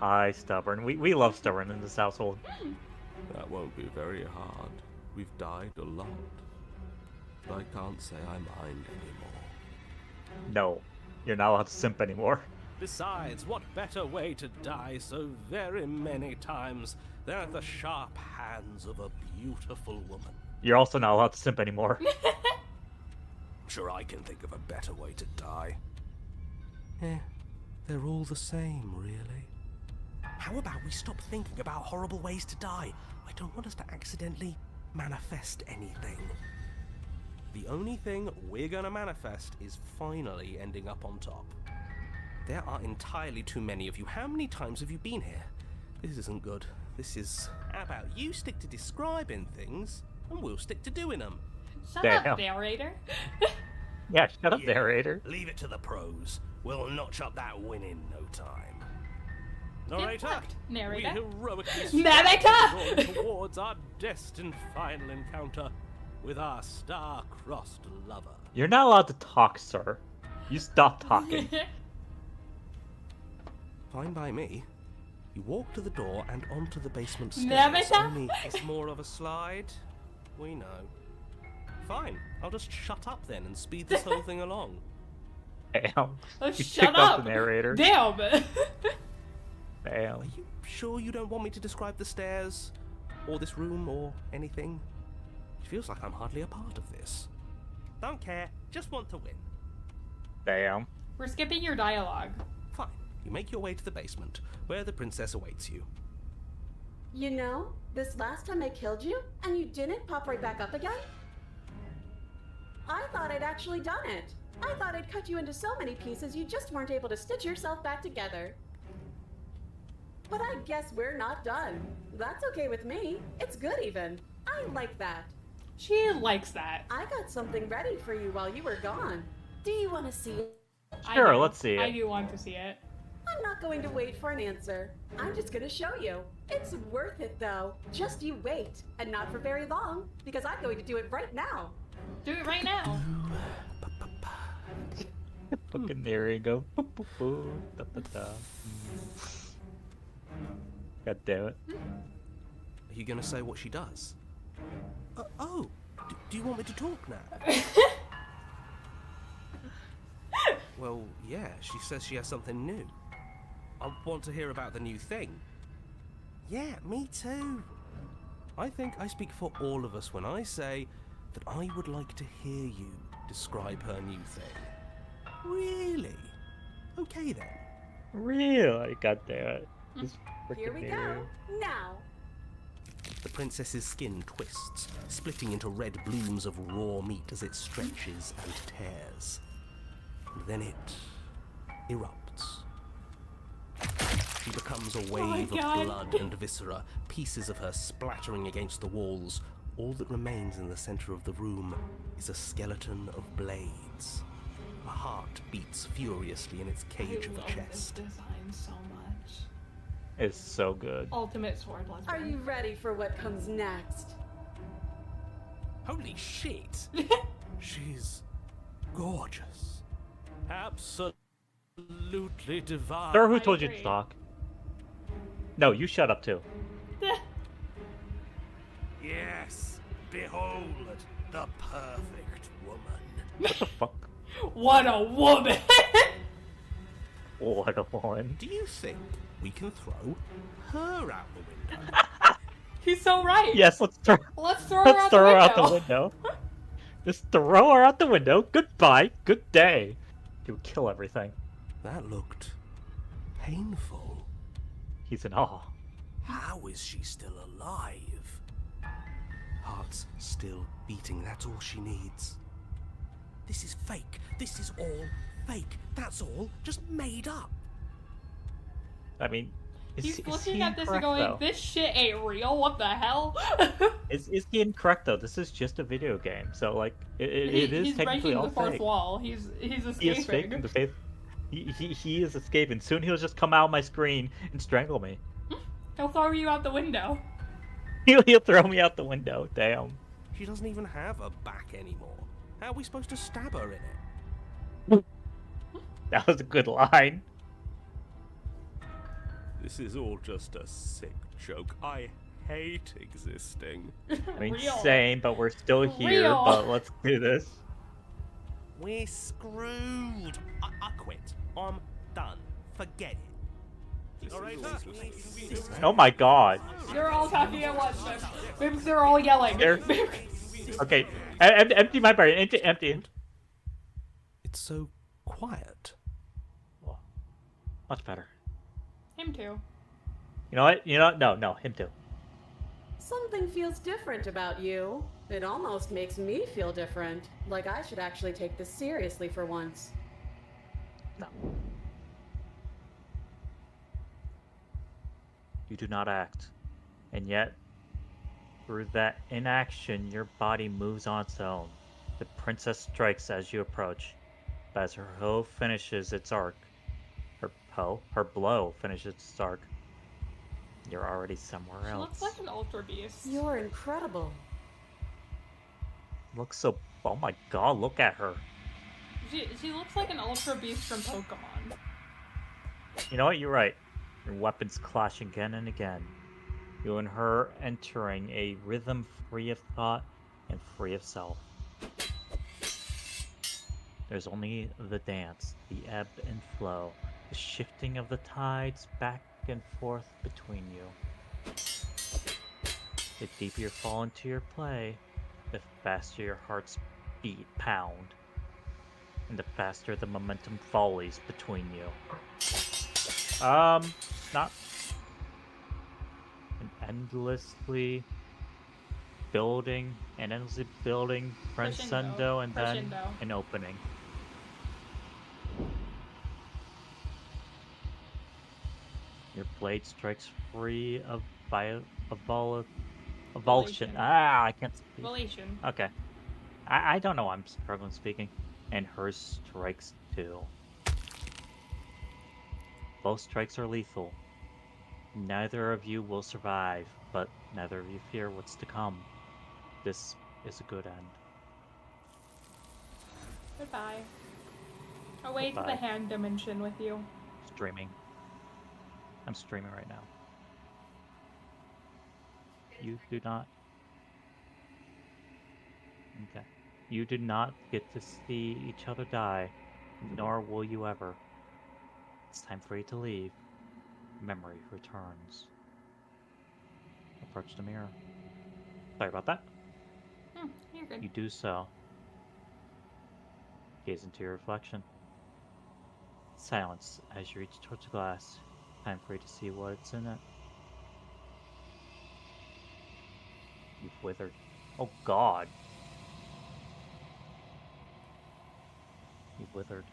Hi, stubborn. We love stubborn in this household. That won't be very hard. We've died a lot. But I can't say I mind anymore. No, you're not allowed to simp anymore. Besides, what better way to die so very many times than at the sharp hands of a beautiful woman? You're also not allowed to simp anymore. Sure, I can think of a better way to die. They're all the same, really. How about we stop thinking about horrible ways to die? I don't want us to accidentally manifest anything. The only thing we're gonna manifest is finally ending up on top. There are entirely too many of you. How many times have you been here? This isn't good. This is... How about you stick to describing things, and we'll stick to doing them? Shut Damn. up, narrator. Yeah, shut up, Yeah. narrator. Leave it to the pros. We'll notch up that win in no time. Narrator, worked, narrator. we heroically Narrator! stride towards our destined final encounter with our star-crossed lover. You're not allowed to talk, sir. You stop talking. Fine by me. You walk to the door and onto the basement stairs. Narrator? Only it's more of a slide. We know. Fine, I'll just shut up then and speed this whole thing along. Damn. Oh, You shut ticked off up. the narrator. Damn. Are Damn. you sure you don't want me to describe the stairs, or this room, or anything? It feels like I'm hardly a part of this. Don't care, just want to win. Damn. We're skipping your dialogue. Fine, you make your way to the basement, where the princess awaits you. You know, this last time I killed you, and you didn't pop right back up again? I thought I'd actually done it. I thought I'd cut you into so many pieces you just weren't able to stitch yourself back together. But I guess we're not done. That's okay with me. It's good even. I like that. She likes that. I got something ready for you while you were gone. Do you want to see it? Sure, I do. let's see it. I do want to see it. I'm not going to wait for an answer. I'm just going to show you. It's worth it though. Just you wait. And not for very long, because I'm going to do it right now. Do it right now. Fucking narrator go. Boop, boop, boop, da, da, da. God damn it. Are you gonna say what she does? Do you want me to talk now? Well, yeah, she says she has something new. I want to hear about the new thing. Yeah, me too. I think I speak for all of us when I say that I would like to hear you describe her new thing. Really? Okay then. Really? God damn it. This Here freaking we narrator. go. Now. The princess's skin twists, splitting into red blooms of raw meat as it stretches and tears. And then it erupts. She becomes a wave of God. blood and viscera, pieces of her splattering against the walls. All that remains in the center of the room is a skeleton of blades. A heart beats furiously in its cage of a I love chest. this design so much. It's so good. Ultimate sword Are lesbian. you ready for what comes next? Holy shit. She's gorgeous. Absolutely divine. Sir, who I told you agree. to talk? No, you shut up too. Yes, behold the perfect woman. What the fuck? What a woman! What a one. Do you think we can throw her out the window? He's so right. Yes, let's throw Let's throw her let's out throw the her out the window. window. Just throw her out the window. Goodbye. Good day. He would kill everything. That looked painful. He's in awe. How is she still alive? Heart's still beating, that's all she needs. This is fake. This is all fake. That's all just made up. I mean, is He's he looking at this and incorrect, going, though? this shit ain't real, what the hell? Is he incorrect though? This is just a video game, so like it is He's technically breaking all the fourth fake. wall. He's He is escaping. faking the faith. He is escaping. Soon he'll just come out of my screen and strangle me. He'll throw you out the window. He'll throw me out the window. Damn. She doesn't even have a back anymore. How are we supposed to stab her in it? That was a good line. This is all just a sick joke. I hate existing. I mean, Real. same, but we're still here. Real. But let's do this. We're screwed. I quit. I'm done. Forget it. Oh my god. They're all talking at once. Maybe they're all yelling. They're- Okay, empty my brain. Empty. It's so quiet. Well, much better. Him too. You know what? No, him too. Something feels different about you. It almost makes me feel different. Like I should actually take this seriously for once. No. You do not act. And yet, through that inaction, your body moves on its own. The princess strikes as you approach. But as her hoe finishes its arc, her blow finishes its arc, you're already somewhere She else. looks like an ultra beast. You're incredible. Looks so... Oh my god, look at her. She looks like an ultra beast from Pokemon. You know what? You're right. Your weapons clash again and again. You and her entering a rhythm free of thought and free of self. There's only the dance, the ebb and flow, the shifting of the tides back and forth between you. The deeper you fall into your play, the faster your heart's beat pound, and the faster the momentum volleys between you. Not an endlessly building crescendo and then Crescendo. an opening. Your blade strikes free of avulsion. Volation. I can't speak. Relation. Okay. I don't know. I'm struggling speaking. And hers strikes too. Both strikes are lethal. Neither of you will survive, but neither of you fear what's to come. This is a good end. Goodbye. Away to Goodbye. the hand dimension with you. Streaming. I'm streaming right now. You do not. Okay. You do not get to see each other die, nor will you ever. It's time for you to leave. Memory returns. Approach the mirror. Sorry about that. You're good. You do so. Gaze into your reflection. Silence as you reach towards the glass. Time for you to see what's in it. You've withered. Oh god. You've withered.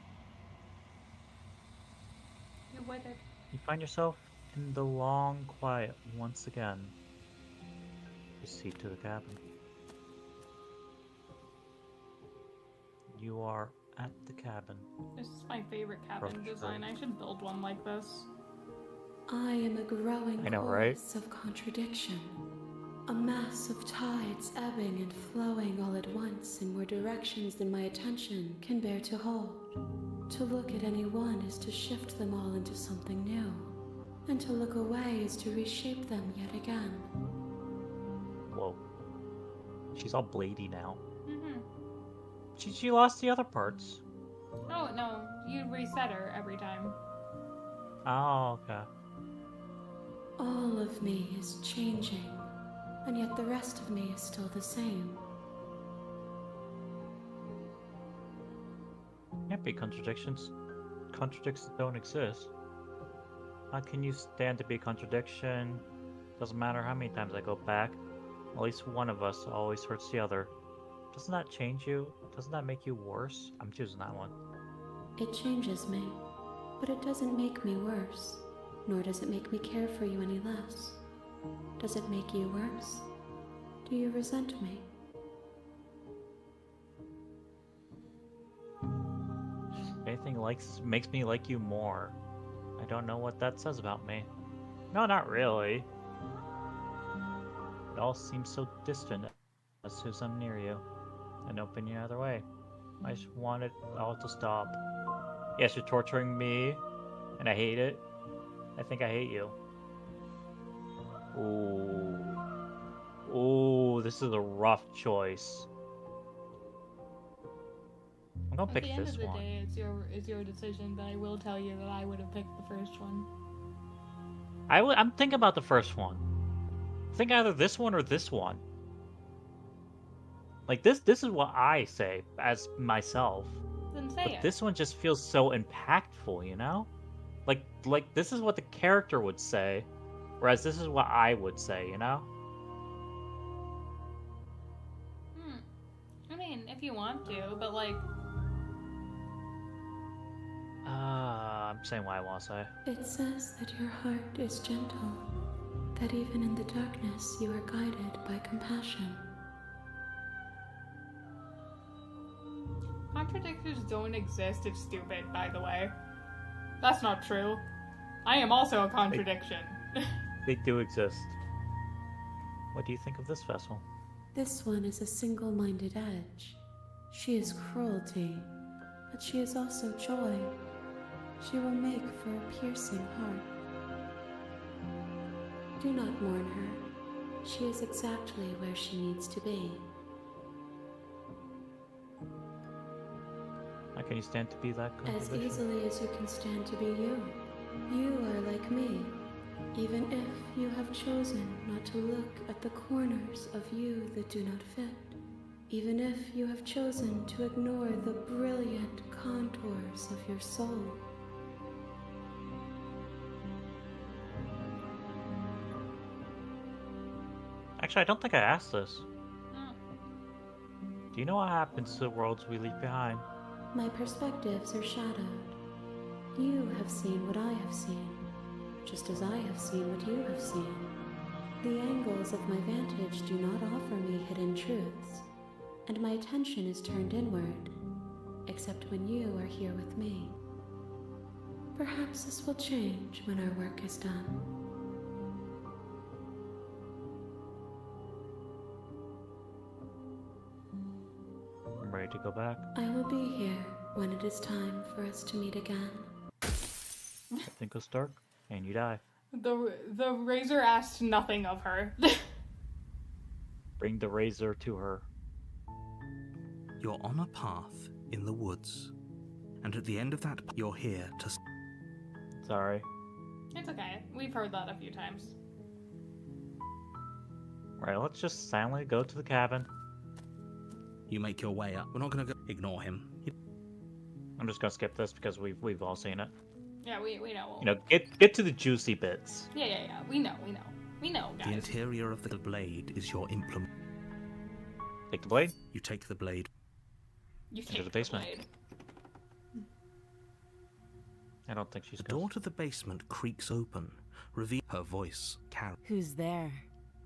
You're withered. You find yourself in the long quiet once again. Proceed to the cabin. You are at the cabin. This is my favorite cabin Approach design. her. I should build one like this. I am a growing I know, right? chorus of contradiction. A mass of tides ebbing and flowing all at once in more directions than my attention can bear to hold. To look at any one is to shift them all into something new, and to look away is to reshape them yet again. Whoa. She's all bladey now. Mm-hmm. She lost the other parts. Oh, no. You reset her every time. Oh, okay. All of me is changing, and yet the rest of me is still the same. Can't be contradictions. Contradictions don't exist. How can you stand to be a contradiction? Doesn't matter how many times I go back. At least one of us always hurts the other. Doesn't that change you? Doesn't that make you worse? I'm choosing that one. It changes me, but it doesn't make me worse, nor does it make me care for you any less. Does it make you worse? Do you resent me? Anything makes me like you more. I don't know what that says about me. No, not really. It all seems so distant as soon as I'm near you. An opinion either way. I just want it all to stop. Yes, you're torturing me, and I hate it. I think I hate you. Ooh. Ooh, this is a rough choice. I'm gonna At pick the end this of the one. day, it's your decision, but I will tell you that I would have picked the first one. I'm thinking about the first one. I think either this one or this one. Like this is what I say as myself. Then say But it. this one just feels so impactful, you know? Like this is what the character would say, whereas this is what I would say, you know? I mean, if you want to, but like, I'm saying what I want to say. It says that your heart is gentle, that even in the darkness you are guided by compassion. contradictions don't exist. It's stupid, by the way. That's not true. I am also a contradiction. They do exist. What do you think of this vessel? This one is a single-minded edge. She is cruelty, but she is also joy. She will make for a piercing heart. Do not mourn her. She is exactly where she needs to be. How can you stand to be that As contradiction? easily as you can stand to be you. You are like me, even if you have chosen not to look at the corners of you that do not fit. Even if you have chosen to ignore the brilliant contours of your soul. Actually, I don't think I asked this. Mm. Do you know what happens to the worlds we leave behind? My perspectives are shadowed. You have seen what I have seen, just as I have seen what you have seen. The angles of my vantage do not offer me hidden truths, and my attention is turned inward, except when you are here with me. Perhaps this will change when our work is done. I'm ready to go back. I will be here when it is time for us to meet again. Everything goes dark, and you die. The razor asked nothing of her. Bring the razor to her. You're on a path in the woods, and at the end of that, you're here to. Sorry. It's okay. We've heard that a few times. Right, let's just silently go to the cabin. You make your way up. We're not going to ignore him. I'm just gonna skip this because we've all seen it. Yeah, we know. You know, get to the juicy bits. Yeah. We know, The guys. interior of the blade is your implement. Take the blade. You take the blade. You into take the basement. blade. I don't think she's The gonna. door to the basement creaks open, reveal her voice. Carol. Who's there?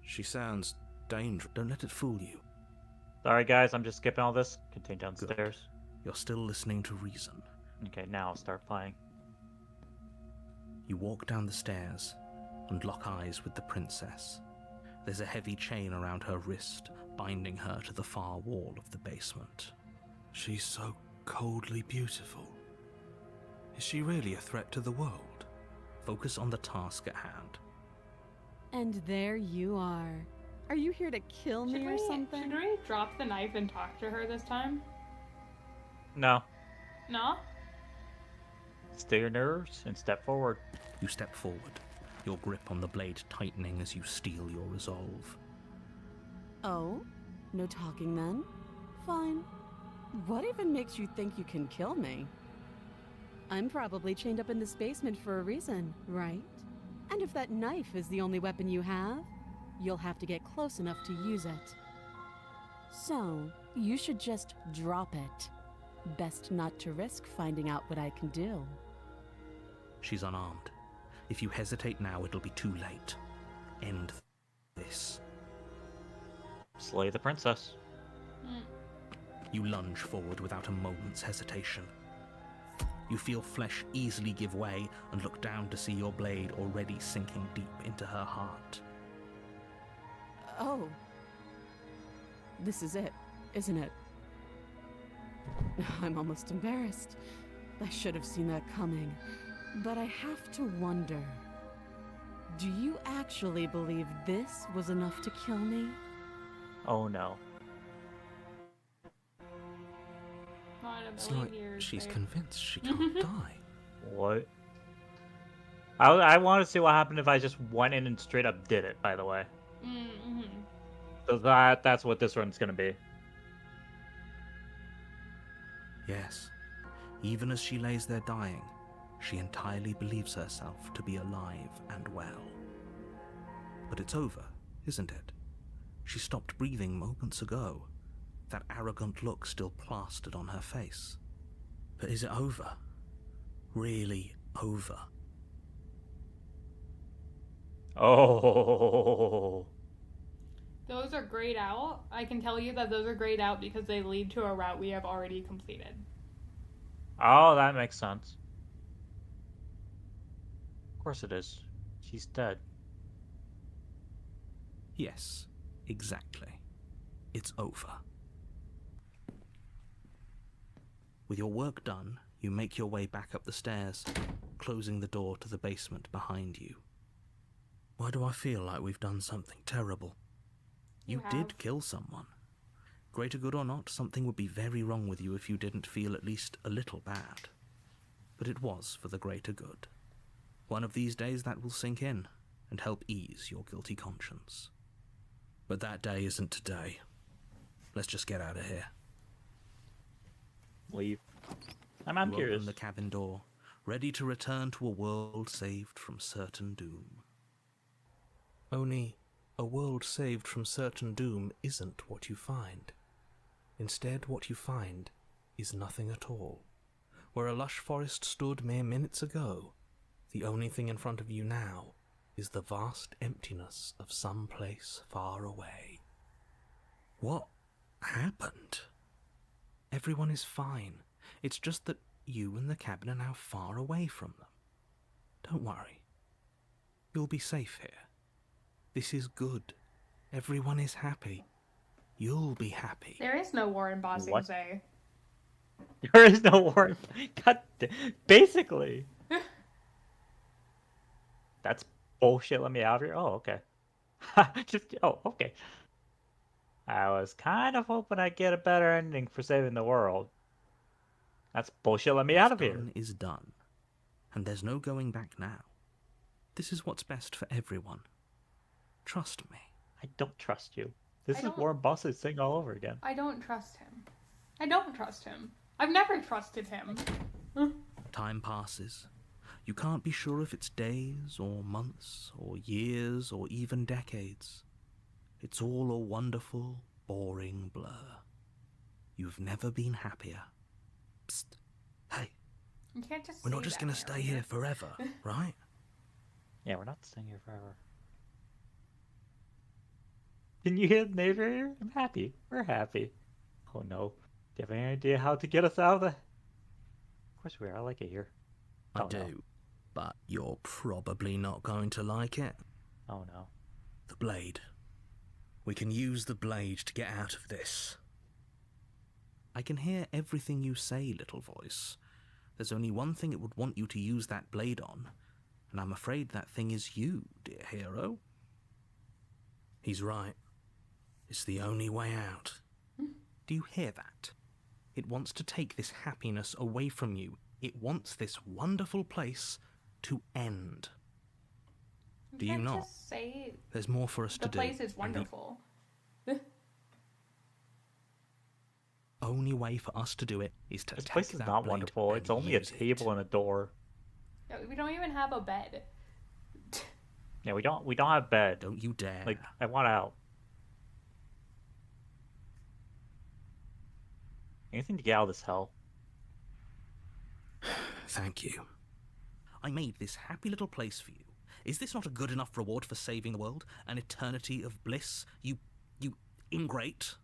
She sounds dangerous. Don't let it fool you. Sorry, guys, I'm just skipping all this. Continue downstairs. You're still listening to reason. Okay, now I'll start playing. You walk down the stairs and lock eyes with the princess. There's a heavy chain around her wrist, binding her to the far wall of the basement. She's so coldly beautiful. Is she really a threat to the world? Focus on the task at hand. And there you are. Are you here to kill me or something? Should we drop the knife and talk to her this time? No. No? Stay your nerves and step forward. You step forward, your grip on the blade tightening as you steel your resolve. Oh? No talking then? Fine. What even makes you think you can kill me? I'm probably chained up in this basement for a reason, right? And if that knife is the only weapon you have, you'll have to get close enough to use it. So, you should just drop it. Best not to risk finding out what I can do. She's unarmed. If you hesitate now, it'll be too late. End this. Slay the princess. You lunge forward without a moment's hesitation. You feel flesh easily give way and look down to see your blade already sinking deep into her heart. Oh. This is it, isn't it? I'm almost embarrassed. I should have seen that coming. But I have to wonder. Do you actually believe this was enough to kill me? Oh no. Not a It's million like years, she's babe. convinced she can't die. What? I want to see what happened if I just went in and straight up did it, by the way. Mm-hmm. So that's what this run's gonna be. Yes, even as she lays there dying, she entirely believes herself to be alive and well. But it's over, isn't it? She stopped breathing moments ago, that arrogant look still plastered on her face. But is it over? Really over? Oh. Those are grayed out. I can tell you that those are grayed out because they lead to a route we have already completed. Oh, that makes sense. Of course it is. She's dead. Yes, exactly. It's over. With your work done, you make your way back up the stairs, closing the door to the basement behind you. Why do I feel like we've done something terrible? You have. did kill someone. Greater good or not, something would be very wrong with you if you didn't feel at least a little bad. But it was for the greater good. One of these days that will sink in and help ease your guilty conscience. But that day isn't today. Let's just get out of here. Leave. I'm You curious. open the cabin door, ready to return to a world saved from certain doom. Only, a world saved from certain doom isn't what you find. Instead, what you find is nothing at all. Where a lush forest stood mere minutes ago, the only thing in front of you now is the vast emptiness of some place far away. What happened? Everyone is fine. It's just that you and the cabin are now far away from them. Don't worry. You'll be safe here. This is good. Everyone is happy. You'll be happy. There is no war in Ba Sing What? Se. There is no word. Basically. That's bullshit. Let me out of here. Oh, okay. Okay. I was kind of hoping I'd get a better ending for saving the world. That's bullshit. Let me out of here. What's done is done, and there's no going back now. This is what's best for everyone. Trust me. I don't trust you. This I is don't- Warren Buffett's thing all over again. I don't trust him. I don't trust him. I've never trusted him. Time passes. You can't be sure if it's days or months or years or even decades. It's all a wonderful, boring blur. You've never been happier. Psst. Hey, You can't just we're say not just that, going to stay Harriet. here forever, right? Yeah, we're not staying here forever. Can you hear the neighbor here? I'm happy. We're happy. Oh no. Do you have any idea how to get us out of the... Of course we are. I like it here. I Oh, do. no. But you're probably not going to like it. Oh no. The blade. We can use the blade to get out of this. I can hear everything you say, little voice. There's only one thing it would want you to use that blade on, and I'm afraid that thing is you, dear hero. He's right. It's the only way out. Do you hear that? It wants to take this happiness away from you. It wants this wonderful place to end. Do you can't not? Just say There's more for us the to do. place is and the wonderful. only way for us to do it is to This take place is that not blade wonderful. and It's only a use it. table and a door. No, we don't even have a bed. Yeah, we don't have a bed. Don't you dare. Like, I want out. Anything to get out of this hell. Thank you. I made this happy little place for you. Is this not a good enough reward for saving the world? An eternity of bliss? You ingrate?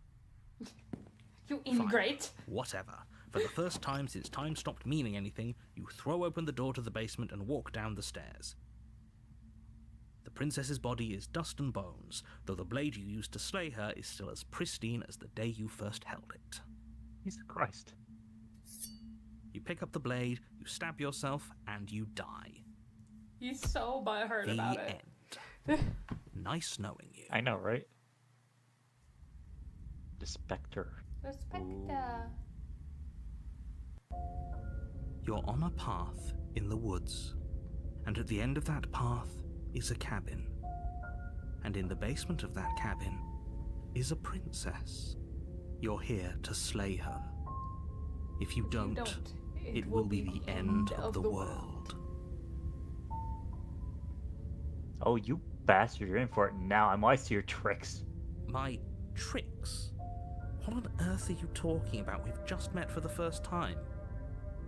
You ingrate. Whatever. For the first time since time stopped meaning anything, you throw open the door to the basement and walk down the stairs. The princess's body is dust and bones, though the blade you used to slay her is still as pristine as the day you first held it. Jesus Christ. You pick up the blade, you stab yourself, and you die. He's so butthurt The about it. end. Nice knowing you. I know, right? The Spectre. Respecta. You're on a path in the woods, and at the end of that path is a cabin. And in the basement of that cabin is a princess. You're here to slay her. If you don't, it will be the end of the world. Oh, you bastard, you're in for it now. I'm wise to your tricks. My tricks? What on earth are you talking about? We've just met for the first time.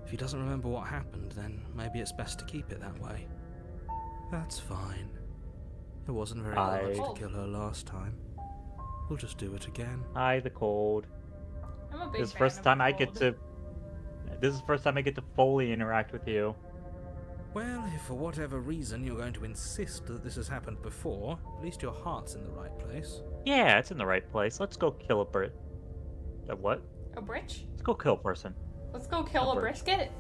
If he doesn't remember what happened, then maybe it's best to keep it that way. That's fine. It wasn't very hard to kill her last time. We'll just do it again. Hi, the cold. I'm a big This is the fan first of time the I get cold. to. This is the first time I get to fully interact with you. Well, if for whatever reason you're going to insist that this has happened before, at least your heart's in the right place. Yeah, it's in the right place. Let's go kill a what? A britch? Let's go kill a person. Let's go kill A a britch. brisket.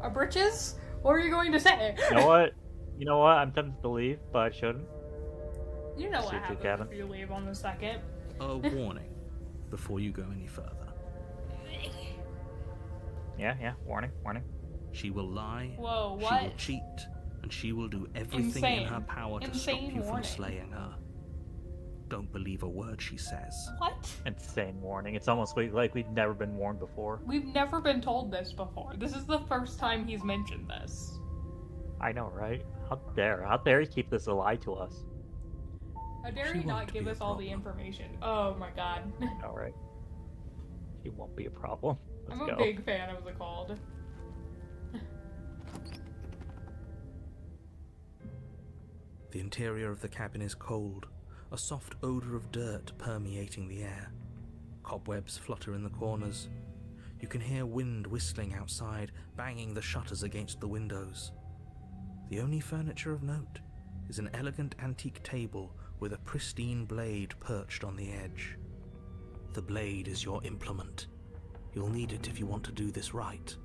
A britches? What are you going to say? You know what? You know what? I'm tempted to leave, but I shouldn't. You know what Suit you, happens Gavin. if you leave on the second. A warning before you go any further. Yeah. Warning. She will lie, Whoa, she what? will cheat, and she will do everything in her Insane. power to Insane stop you from warning. slaying her. Don't believe a word she says. What? Insane warning. It's almost like we've never been warned before. We've never been told this before. This is the first time he's mentioned this. I know, right? How dare he keep this a lie to us? How dare She he not won't give be a us all the problem. information? Oh my god. I know, right? He won't be a problem. Let's I'm go. a big fan of the cold. The interior of the cabin is cold, a soft odor of dirt permeating the air. Cobwebs flutter in the corners. You can hear wind whistling outside, banging the shutters against the windows. The only furniture of note is an elegant antique table with a pristine blade perched on the edge. The blade is your implement. You'll need it if you want to do this right.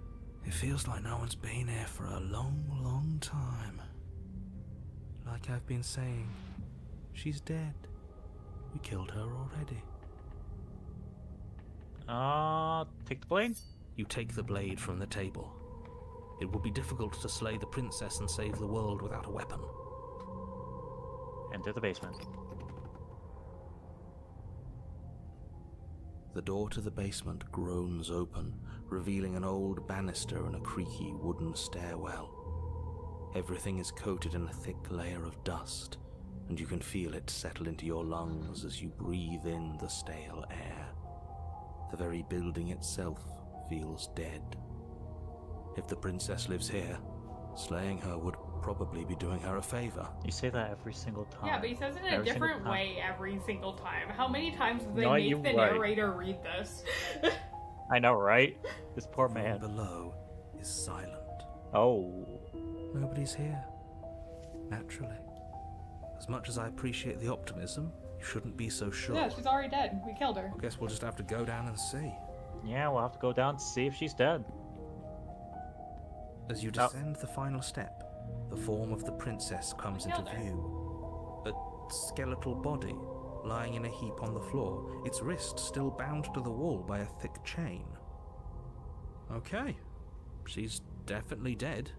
It feels like no one's been here for a long, long time. Like I've been saying, she's dead. We killed her already. Take the blade? You take the blade from the table. It would be difficult to slay the princess and save the world without a weapon. Enter the basement. The door to the basement groans open, revealing an old banister and a creaky wooden stairwell. Everything is coated in a thick layer of dust, and you can feel it settle into your lungs as you breathe in the stale air. The very building itself feels dead. If the princess lives here, slaying her would probably be doing her a favor. You say that every single time. Yeah, but he says it in a Every single different time. way every single time. How many times do they No, make you're the right. narrator read this? I know, right? This poor The man. room below is silent. Oh. Nobody's here. Naturally. As much as I appreciate the optimism, you shouldn't be so sure. Yeah, she's already dead. We killed her. I guess we'll just have to go down and see. Yeah, we'll have to go down and see if she's dead. As you descend the final step, the form of the princess comes into killed her. view. A skeletal body lying in a heap on the floor, its wrist still bound to the wall by a thick chain. Okay, she's definitely dead.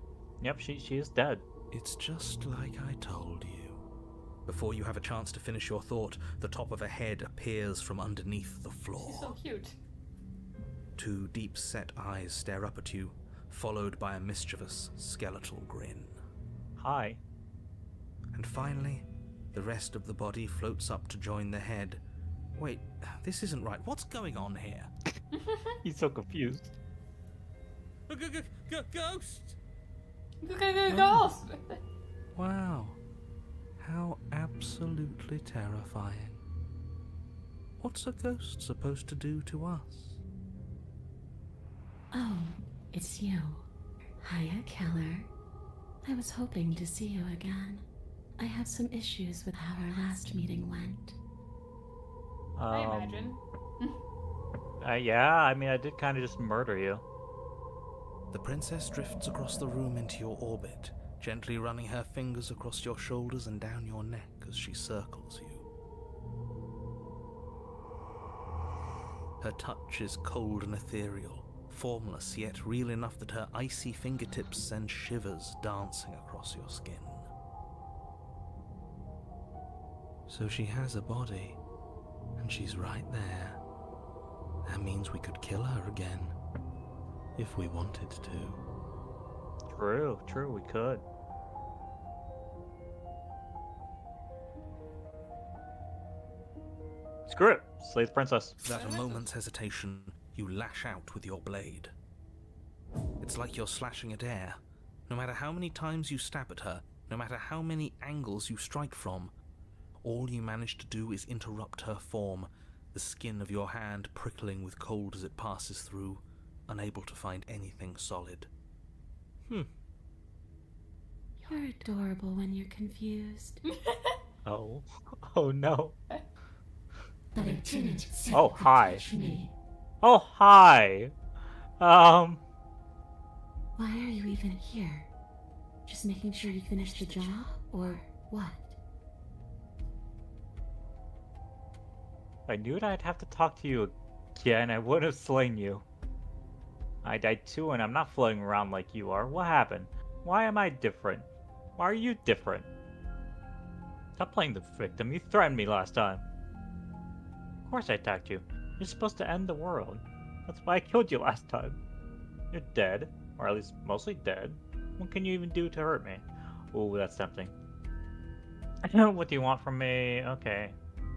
Yep, she is dead. It's just like I told you. Before you have a chance to finish your thought, the top of a head appears from underneath the floor. She's so cute. Two deep-set eyes stare up at you, followed by a mischievous skeletal grin. Hi. And finally, the rest of the body floats up to join the head. Wait, this isn't right. What's going on here? He's so confused. Ghost! Ghost! Wow. How absolutely terrifying. What's a ghost supposed to do to us? Oh, it's you. Hiya, Keller. I was hoping to see you again. I have some issues with how our last meeting went. I imagine. Yeah, I mean, I did kind of just murder you. The princess drifts across the room into your orbit, gently running her fingers across your shoulders and down your neck as she circles you. Her touch is cold and ethereal, formless yet real enough that her icy fingertips send shivers dancing across your skin. So she has a body, and she's right there. That means we could kill her again. if we wanted to. True, we could. Screw it. Slay the princess. Without a moment's hesitation, you lash out with your blade. It's like you're slashing at air. No matter how many times you stab at her, no matter how many angles you strike from, all you manage to do is interrupt her form, the skin of your hand prickling with cold as it passes through, unable to find anything solid. You're adorable when you're confused. Oh. Oh no. But I didn't say Oh, you could hi. touch me. Oh, hi. Why are you even here? Just making sure you finish the job, or what? I knew that I'd have to talk to you again. I would have slain you. I died too, and I'm not floating around like you are. What happened? Why am I different? Why are you different? Stop playing the victim. You threatened me last time. Of course I attacked you. You're supposed to end the world. That's why I killed you last time. You're dead. Or at least mostly dead. What can you even do to hurt me? Ooh, that's tempting. What do you want from me? Okay.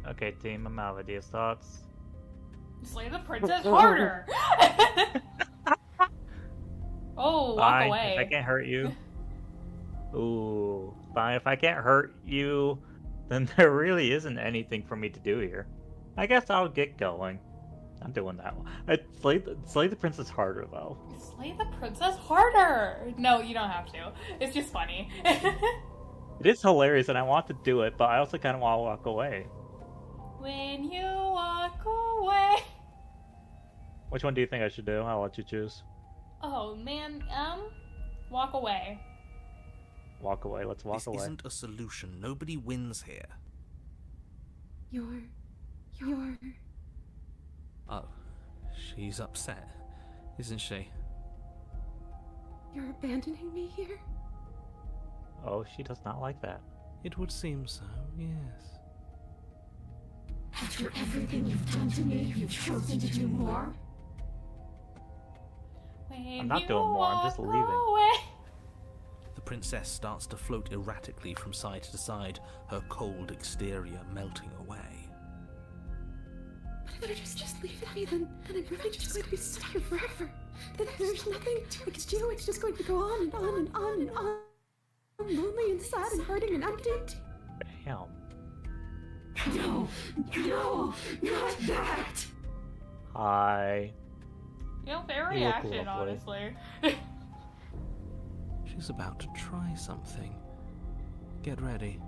Okay, team, I'm out of ideas. Thoughts? Slay the princess harder! Oh, walk Fine, away. if I can't hurt you. Ooh, fine. If I can't hurt you, then there really isn't anything for me to do here. I guess I'll get going. I'm doing that one. Slay the princess harder, though. Slay the princess harder! No, you don't have to. It's just funny. It is hilarious, and I want to do it, but I also kind of want to walk away. When you walk away. Which one do you think I should do? I'll let you choose. Oh, man, walk away. Walk away. Let's walk This away. isn't a solution. Nobody wins here. You're... Oh, she's upset, isn't she? You're abandoning me here? Oh, she does not like that. It would seem so, yes. After everything you've done to me, you've chosen to do more? When I'm not you doing more, I'm just walk leaving. away. The princess starts to float erratically from side to side, her cold exterior melting away. But if I just leave me, then I'm really just going to be stuck here forever. Then there's nothing I can do. It's just going to go on and on and on and on. I'm lonely and sad and hurting and empty. Damn. No, not that. Hi. You know, fair You look reaction, lovely. honestly. She's about to try something. Get ready.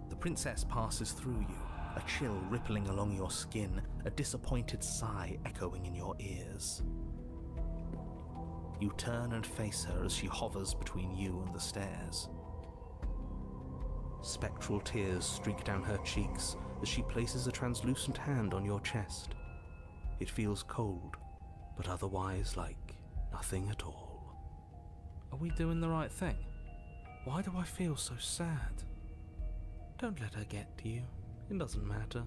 The princess passes through you, a chill rippling along your skin, a disappointed sigh echoing in your ears. You turn and face her as she hovers between you and the stairs. Spectral tears streak down her cheeks as she places a translucent hand on your chest. It feels cold, but otherwise like nothing at all. Are we doing the right thing? Why do I feel so sad? Don't let her get to you. It doesn't matter.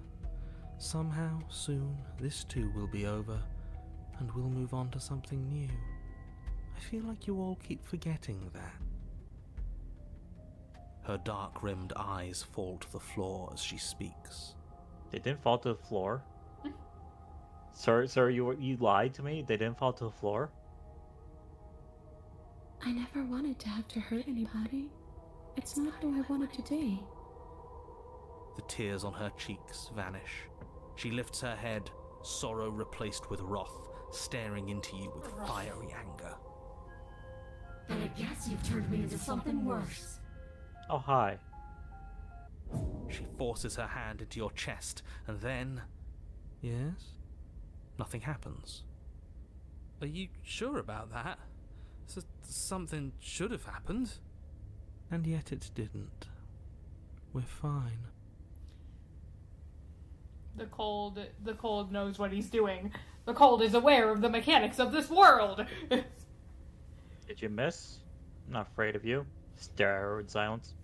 Somehow, soon, this too will be over, and we'll move on to something new. I feel like you all keep forgetting that. Her dark-rimmed eyes fall to the floor as she speaks. They didn't fall to the floor. Sir, you lied to me. They didn't fall to the floor. I never wanted to have to hurt anybody. It's not who I wanted to be. The tears on her cheeks vanish. She lifts her head, sorrow replaced with wrath, staring into you with fiery anger. Then I guess you've turned me into something worse. Oh, hi. She forces her hand into your chest, and then... Yes? Nothing happens. Are you sure about that? Something should have happened. And yet it didn't. We're fine. The cold knows what he's doing. The cold is aware of the mechanics of this world. Did you miss? I'm not afraid of you. Stare at her in silence.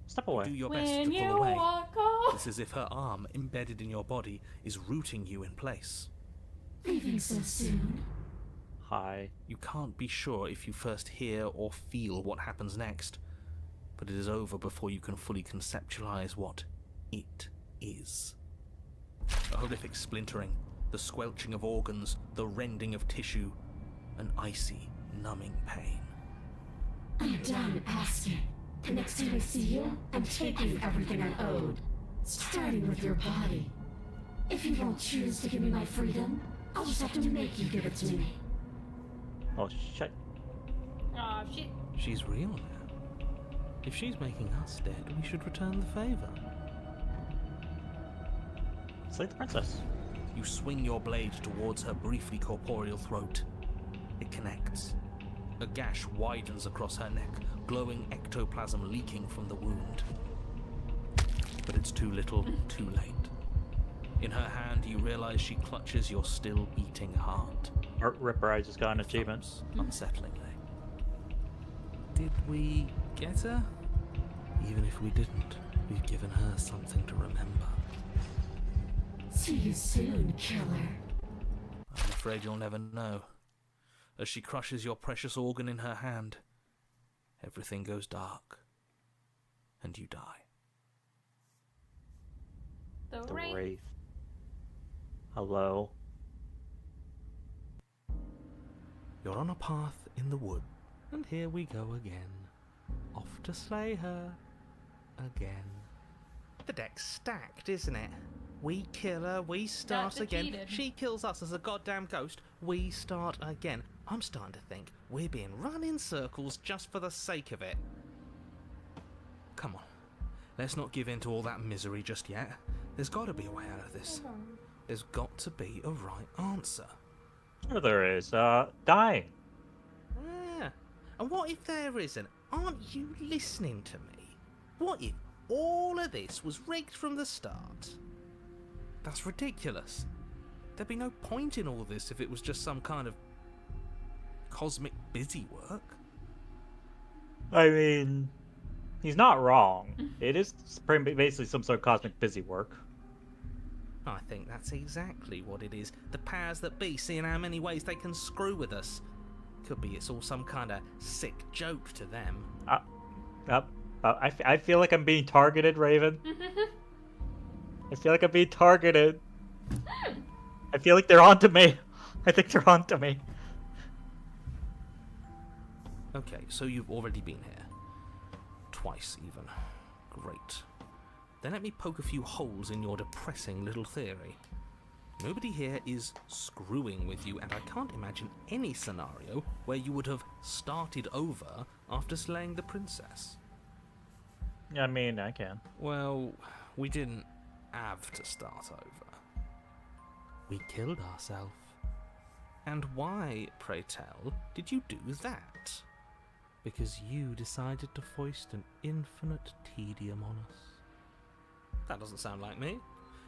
Step Do away. your best When to you pull away. walk off. It's as if her arm, embedded in your body, is rooting you in place. Leaving so soon. high. You can't be sure if you first hear or feel what happens next, but it is over before you can fully conceptualize what it is. A horrific splintering, the squelching of organs, the rending of tissue, an icy, numbing pain. I'm done asking. The next time I see you, I'm taking everything I owed. Starting with your body. If you won't choose to give me my freedom, I'll just have to make you give it to me. Oh shit. Aw, shit. She's real now. If she's making us dead, we should return the favor. Slay the princess. You swing your blade towards her briefly corporeal throat. It connects. A gash widens across her neck, glowing ectoplasm leaking from the wound. But it's too little, too late. In her hand, you realize she clutches your still beating heart. Ripper, I just got an achievement. Thumps unsettlingly. Did we get her? Even if we didn't, we've given her something to remember. See you soon, killer. I'm afraid you'll never know. As she crushes your precious organ in her hand, everything goes dark, and you die. The Wraith. Wraith. Hello. You're on a path in the wood, and here we go again. Off to slay her. Again. The deck's stacked, isn't it? We kill her, we start again. defeated. She kills us as a goddamn ghost, we start again. I'm starting to think we're being run in circles just for the sake of it. Come on, let's not give in to all that misery just yet. There's got to be a way out of this. There's got to be a right answer. Sure there is. Dying. Yeah. And what if there isn't? Aren't you listening to me? What if all of this was rigged from the start? That's ridiculous. There'd be no point in all this if it was just some kind of cosmic busy work. I mean, he's not wrong. It is basically some sort of cosmic busy work. I think that's exactly what it is. The powers that be seeing how many ways they can screw with us. Could be it's all some kind of sick joke to them. I feel like I'm being targeted, Raven. I feel like I'm being targeted. I feel like they're onto me. I think they're onto me. Okay, so you've already been here. Twice, even. Great. Then let me poke a few holes in your depressing little theory. Nobody here is screwing with you, and I can't imagine any scenario where you would have started over after slaying the princess. I mean, I can. Well, we didn't have to start over. We killed ourselves. And why, pray tell, did you do that? Because you decided to foist an infinite tedium on us. That doesn't sound like me.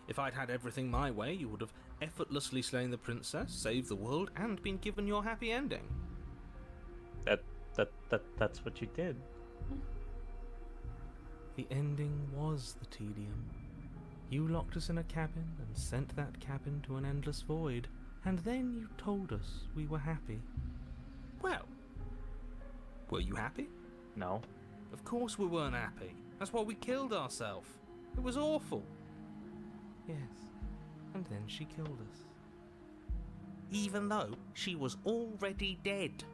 If I'd had everything my way, you would have effortlessly slain the princess, saved the world, and been given your happy ending. That's what you did. The ending was the tedium. You locked us in a cabin and sent that cabin to an endless void, and then you told us we were happy. Well, were you happy? No. Of course we weren't happy. That's why we killed ourselves. It was awful. Yes, and then she killed us. Even though she was already dead.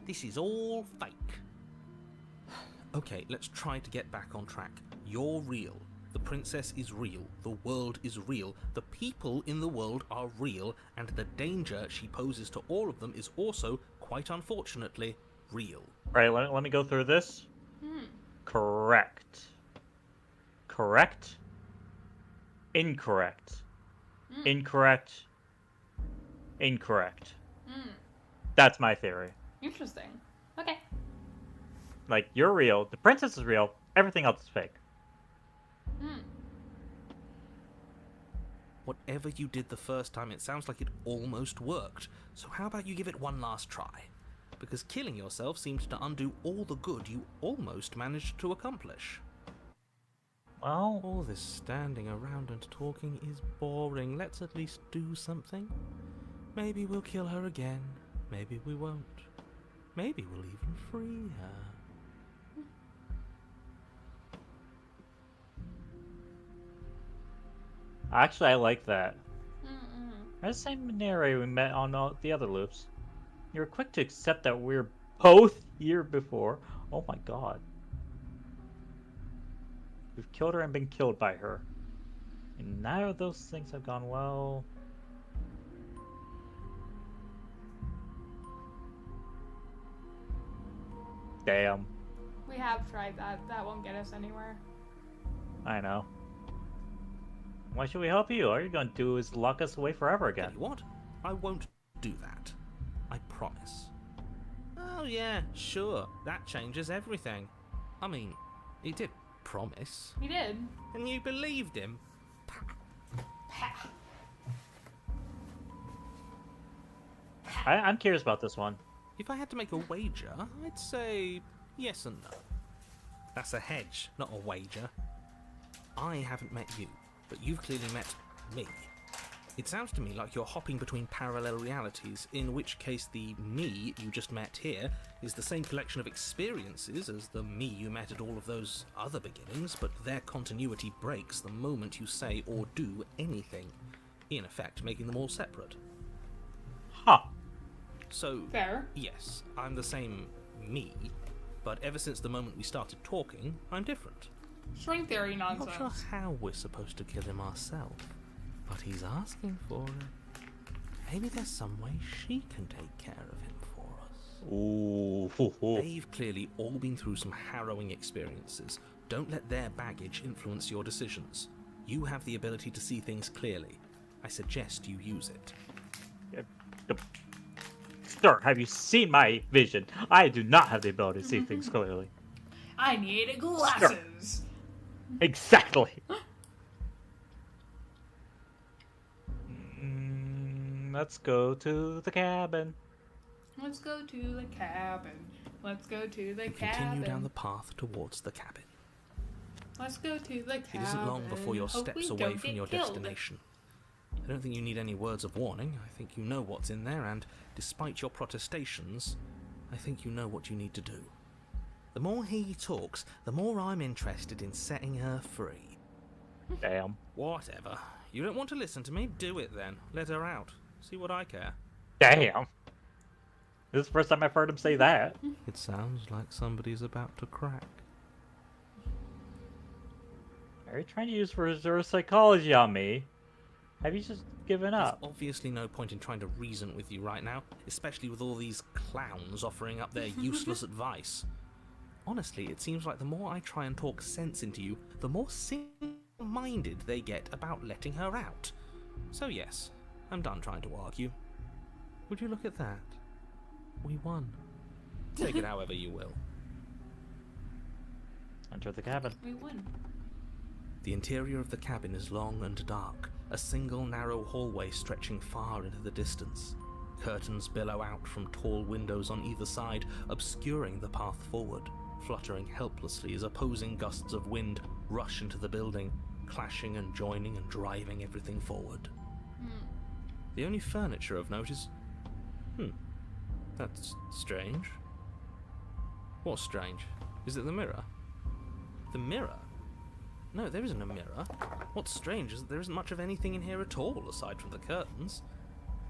This is all fake. Okay, let's try to get back on track. You're real. The princess is real. The world is real. The people in the world are real. And the danger she poses to all of them is also, quite unfortunately, real. Right, let me go through this. Correct. Correct. Incorrect. Incorrect. Incorrect. That's my theory. Interesting. Okay. Like, you're real, the princess is real, everything else is fake. Whatever you did the first time, it sounds like it almost worked. So how about you give it one last try? Because killing yourself seems to undo all the good you almost managed to accomplish. Well, All this standing around and talking is boring. Let's at least do something. Maybe we'll kill her again, Maybe we won't. Maybe we'll even free her. Actually, I like that. Mm-mm. That's the same narrator we met on all the other loops. You're quick to accept that we're both here before. Oh my god. We've killed her and been killed by her. And neither of those things have gone well. Damn. We have tried that. That won't get us anywhere. I know. Why should we help you? All you're gonna do is lock us away forever Tell again. you what, I won't do that. I promise. Oh yeah, sure, that changes everything. I mean, he did promise. He did. And you believed him? I'm curious about this one. If I had to make a wager, I'd say yes and no. That's a hedge, not a wager. I haven't met you, but you've clearly met me. It sounds to me like you're hopping between parallel realities, in which case the me you just met here is the same collection of experiences as the me you met at all of those other beginnings, but their continuity breaks the moment you say or do anything, in effect making them all separate. Huh. So, Fair. yes, I'm the same me, but ever since the moment we started talking, I'm different. String theory I'm not nonsense. sure how we're supposed to kill him ourselves, but he's asking for it. Maybe there's some way she can take care of him for us. Ooh. They've clearly all been through some harrowing experiences. Don't let their baggage influence your decisions. You have the ability to see things clearly. I suggest you use it. Sir, have you seen my vision? I do not have the ability to see things clearly. I need glasses. Exactly. Let's go to the cabin. Let's go to the cabin. Let's go to the You cabin. continue down the path towards the cabin. Let's go to the cabin. It isn't long before you're Hope steps we away don't from get your killed. destination. I don't think you need any words of warning. I think you know what's in there, and despite your protestations, I think you know what you need to do. The more he talks, the more I'm interested in setting her free. Damn. Whatever. You don't want to listen to me? Do it then. Let her out. See what I care. Damn. This is the first time I've heard him say that. It sounds like somebody's about to crack. Are you trying to use reverse psychology on me? Have you just given There's up? obviously no point in trying to reason with you right now, especially with all these clowns offering up their useless advice. Honestly, it seems like the more I try and talk sense into you, the more single-minded they get about letting her out. So yes, I'm done trying to argue. Would you look at that? We won. Take it however you will. Enter the cabin. We won. The interior of the cabin is long and dark, a single narrow hallway stretching far into the distance. Curtains billow out from tall windows on either side, obscuring the path forward, fluttering helplessly as opposing gusts of wind rush into the building, clashing and joining and driving everything forward. The only furniture of note is... that's strange. What's strange? Is it the mirror? The mirror? No, there isn't a mirror. What's strange is that there isn't much of anything in here at all, aside from the curtains.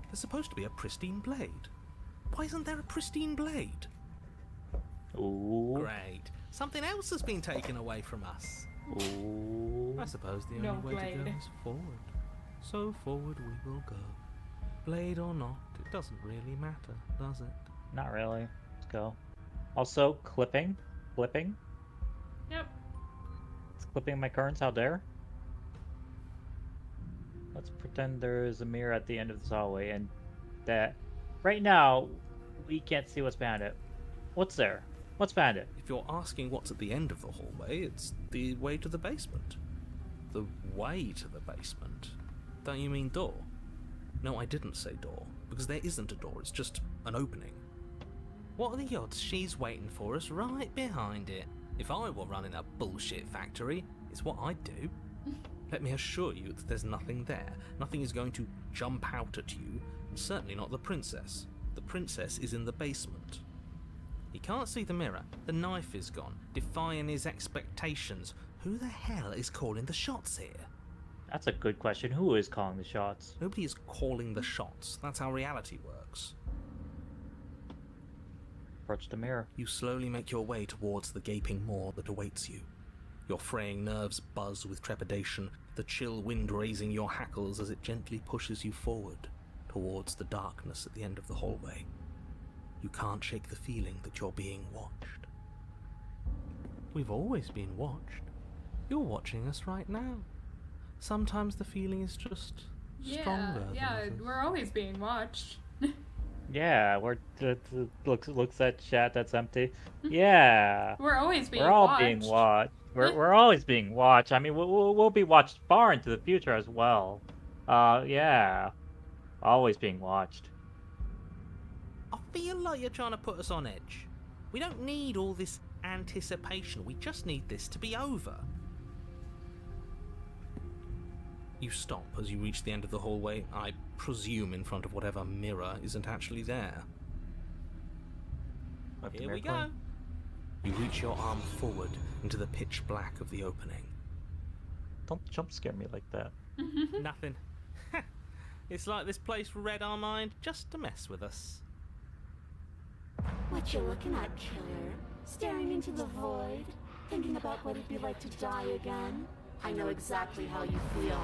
There's supposed to be a pristine blade. Why isn't there a pristine blade? Ooh. Great. Something else has been taken away from us. Ooh. I suppose the No only way to go blade. is forward. So forward we will go. Blade or not, it doesn't really matter, does it? Not really. Let's go. Also, clipping. Flipping. Yep. It's clipping my currents. How dare? Let's pretend there is a mirror at the end of this hallway and that right now we can't see what's behind it. What's there? What's behind it? If you're asking what's at the end of the hallway, it's the way to the basement. The way to the basement? Don't you mean door? No, I didn't say door, because there isn't a door, it's just an opening. What are the odds she's waiting for us right behind it? If I were running a bullshit factory, it's what I'd do. Let me assure you that there's nothing there. Nothing is going to jump out at you, and certainly not the princess. The princess is in the basement. He can't see the mirror. The knife is gone, defying his expectations. Who the hell is calling the shots here? That's a good question. Who is calling the shots? Nobody is calling the shots. That's how reality works. Approach the mirror. You slowly make your way towards the gaping maw that awaits you. Your fraying nerves buzz with trepidation, the chill wind raising your hackles as it gently pushes you forward towards the darkness at the end of the hallway. You can't shake the feeling that you're being watched. We've always been watched. You're watching us right now. Sometimes the feeling is just stronger. Yeah, we're always being watched. Yeah, looks at chat that's empty. Yeah, We're always being we're all watched. being watched. We're always being watched. I mean, we'll be watched far into the future as well. Yeah, always being watched. I feel like you're trying to put us on edge. We don't need all this anticipation. We just need this to be over. You stop as you reach the end of the hallway, I presume in front of whatever mirror isn't actually there. Here we go. You reach your arm forward into the pitch black of the opening. Don't jump scare me like that. Nothing. It's like this place read our mind just to mess with us. What you looking at, killer? Staring into the void? Thinking about what it'd be like to die again? I know exactly how you feel.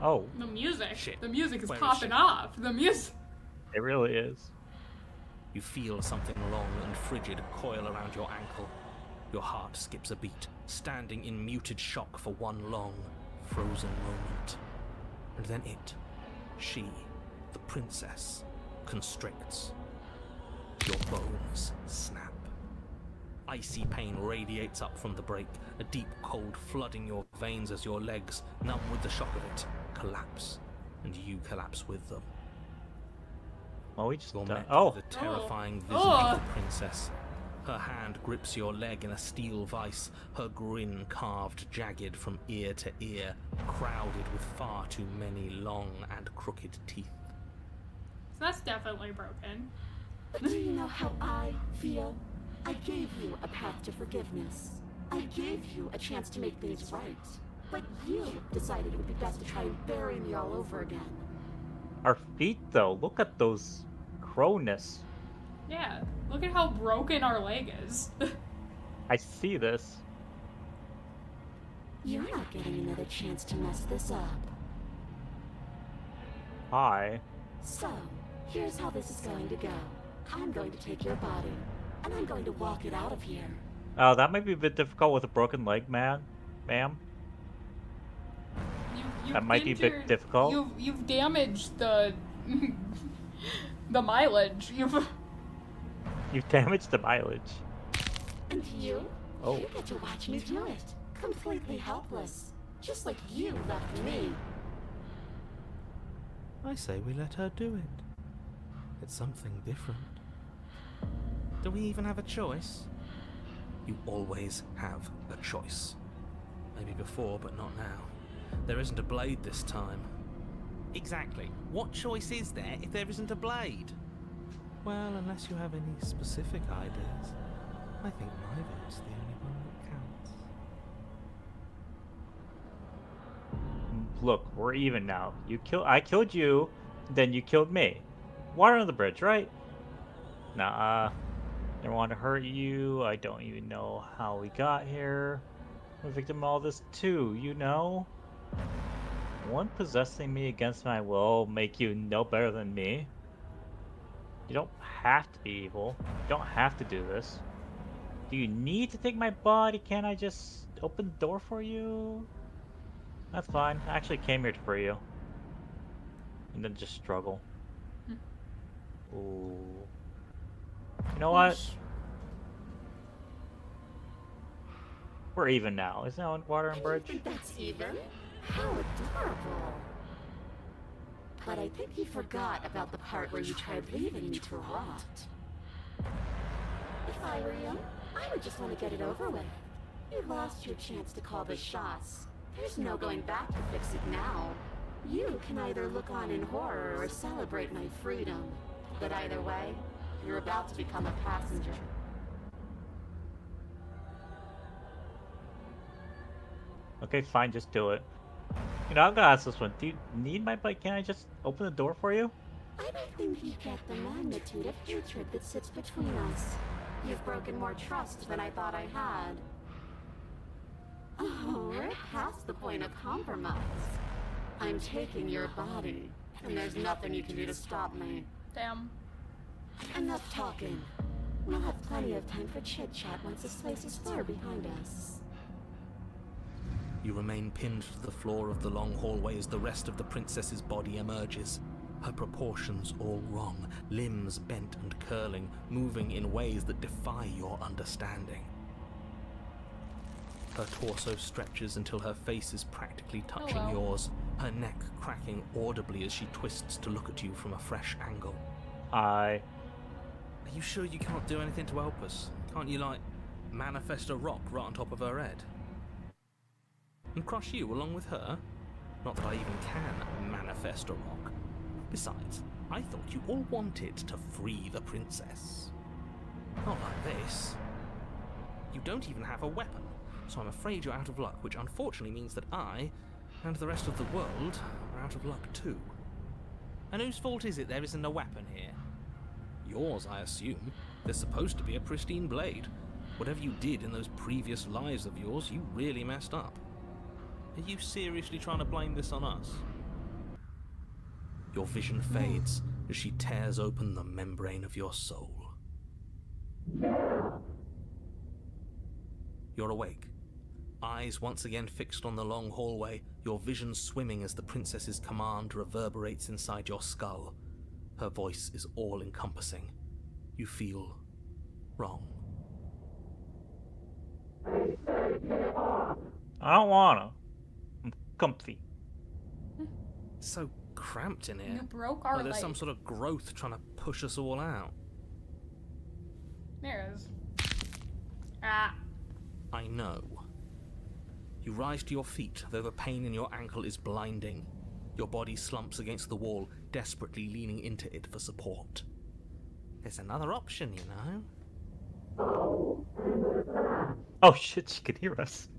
Oh, The music. Shit. The music is Where is popping she? off. The music. it really is. You feel something long and frigid coil around your ankle. Your heart skips a beat, standing in muted shock for one long, frozen moment. And then she, the princess, constricts. Your bones snap. Icy pain radiates up from the break, a deep cold flooding your veins as your legs, numb with the shock of it, collapse, and you collapse with them. Well, we just You're done. met Oh, with the terrifying visage Oh. of the princess. Her hand grips your leg in a steel vice, her grin carved jagged from ear to ear, crowded with far too many long and crooked teeth. So that's definitely broken. But do you know how I feel? I gave you a path to forgiveness. I gave you a chance to make things right. But you decided it would be best to try and bury me all over again. our feet though. Look at those crowness. Yeah. Look at how broken our leg is. I see this. You're not getting another chance to mess this up. Hi. So, here's how this is going to go. I'm going to take your body, and I'm going to walk it out of here. Oh, that might be a bit difficult with a broken leg, ma'am. You've That might be a bit injured- difficult. You've damaged the the mileage. You've damaged the mileage. And you? Oh. You get to watch me do it. Completely helpless. Just like you left me. I say we let her do it. It's something different. Do we even have a choice? You always have a choice. Maybe before, but not now. There isn't a blade this time. Exactly. What choice is there if there isn't a blade? Well, unless you have any specific ideas, I think my vote's the only one that counts. Look, we're even now. I killed you, then you killed me. Water under the bridge, right? Nah, never want to hurt you. I don't even know how we got here. I'm a victim of all this too, you know? One possessing me against my will make you no better than me. You don't have to be evil. You don't have to do this. Do you need to take my body? Can't I just open the door for you? That's fine. I actually came here to free you. And then just struggle. Ooh. You know what? We're even now. Isn't that on Water and Bridge? You think that's even? How adorable. But I think you forgot about the part where you tried leaving me to rot. If I were you, I would just want to get it over with. You lost your chance to call the shots. There's no going back to fix it now. You can either look on in horror or celebrate my freedom. But either way, you're about to become a passenger. Okay, fine, just do it. You know, I'm gonna ask this one. Do you need my bike? Can I just open the door for you? I don't think you get the magnitude of hatred that sits between us. You've broken more trust than I thought I had. Oh, we're past the point of compromise. I'm taking your body, and there's nothing you can do to stop me. Damn. Enough talking. We'll have plenty of time for chit-chat once this place is far behind us. You remain pinned to the floor of the long hallway as the rest of the princess's body emerges. Her proportions all wrong, limbs bent and curling, moving in ways that defy your understanding. Her torso stretches until her face is practically touching yours, her neck cracking audibly as she twists to look at you from a fresh angle. I... Are you sure you can't do anything to help us? Can't you, like, manifest a rock right on top of her head? And crush you along with her? Not that I even can manifest a rock. Besides, I thought you all wanted to free the princess. Not like this. You don't even have a weapon, so I'm afraid you're out of luck, which unfortunately means that I, and the rest of the world, are out of luck too. And whose fault is it there isn't a weapon here? Yours, I assume. There's supposed to be a pristine blade. Whatever you did in those previous lives of yours, you really messed up. Are you seriously trying to blame this on us? Your vision fades as she tears open the membrane of your soul. You're awake. Eyes once again fixed on the long hallway, your vision swimming as the princess's command reverberates inside your skull. Her voice is all-encompassing. You feel wrong. I don't wanna. I'm comfy. It's so cramped in here. You broke our Like there's leg. some sort of growth trying to push us all out. There is. Ah. I know. You rise to your feet, though the pain in your ankle is blinding. Your body slumps against the wall, desperately leaning into it for support. There's another option, you know. Oh shit, she can hear us.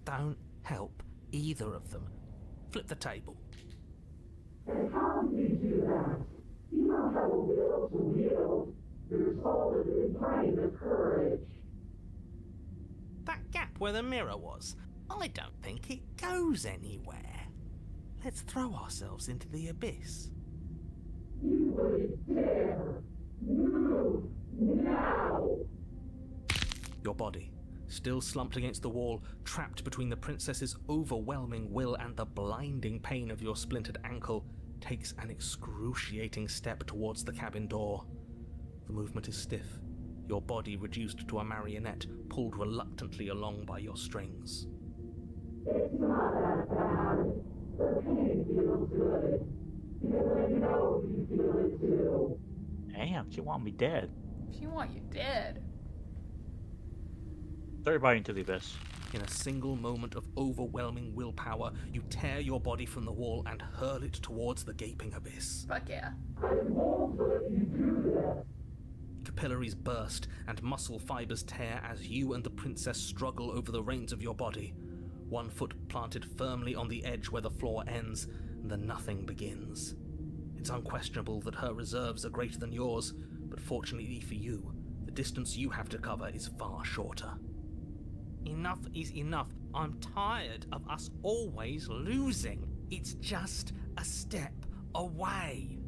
Don't help either of them. Flip the table. That gap where the mirror was, I don't think it goes anywhere. Let's throw ourselves into the abyss. Your body, still slumped against the wall, trapped between the princess's overwhelming will and the blinding pain of your splintered ankle, takes an excruciating step towards the cabin door. The movement is stiff, your body reduced to a marionette, pulled reluctantly along by your strings. Damn, she want me dead. She want you dead. Throw your body into the abyss. In a single moment of overwhelming willpower, you tear your body from the wall and hurl it towards the gaping abyss. Fuck yeah. Capillaries burst and muscle fibers tear as you and the princess struggle over the reins of your body. One foot planted firmly on the edge where the floor ends, and the nothing begins. It's unquestionable that her reserves are greater than yours, but fortunately for you, the distance you have to cover is far shorter. Enough is enough. I'm tired of us always losing. It's just a step away.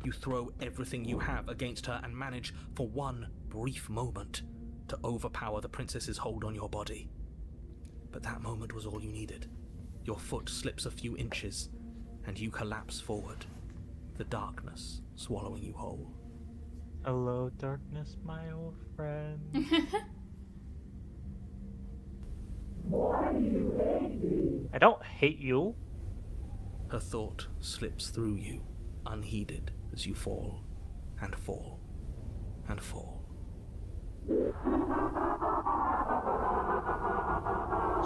You throw everything you have against her and manage, for one brief moment, to overpower the princess's hold on your body. But that moment was all you needed. Your foot slips a few inches, and you collapse forward, the darkness swallowing you whole. Hello, darkness, my old friend. I don't hate you. Her thought slips through you, unheeded, as you fall, and fall, and fall.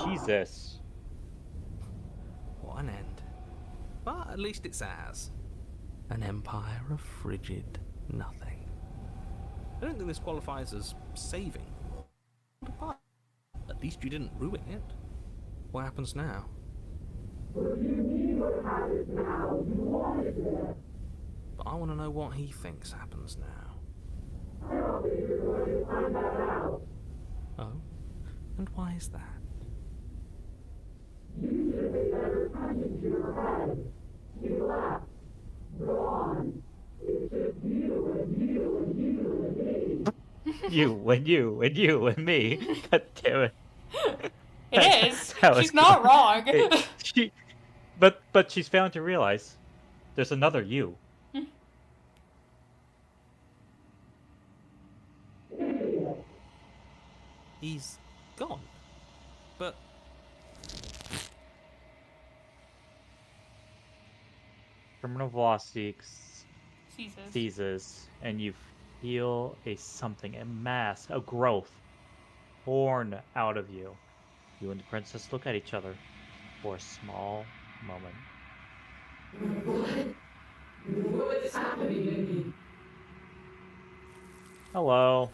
Jesus. What an end. But at least it's ours. An empire of frigid nothing. I don't think this qualifies as saving. But at least you didn't ruin it. What happens now? But I want to know what he thinks happens now. Oh? And why is that? You and me. God damn it. It is. That was She's not good. wrong. But she's failing to realize there's another you. He's gone. But Terminal velocity Ceases. ceases, and you feel a something, a mass, a growth born out of you. You and the princess look at each other for a small moment. What's happening to me? Hello.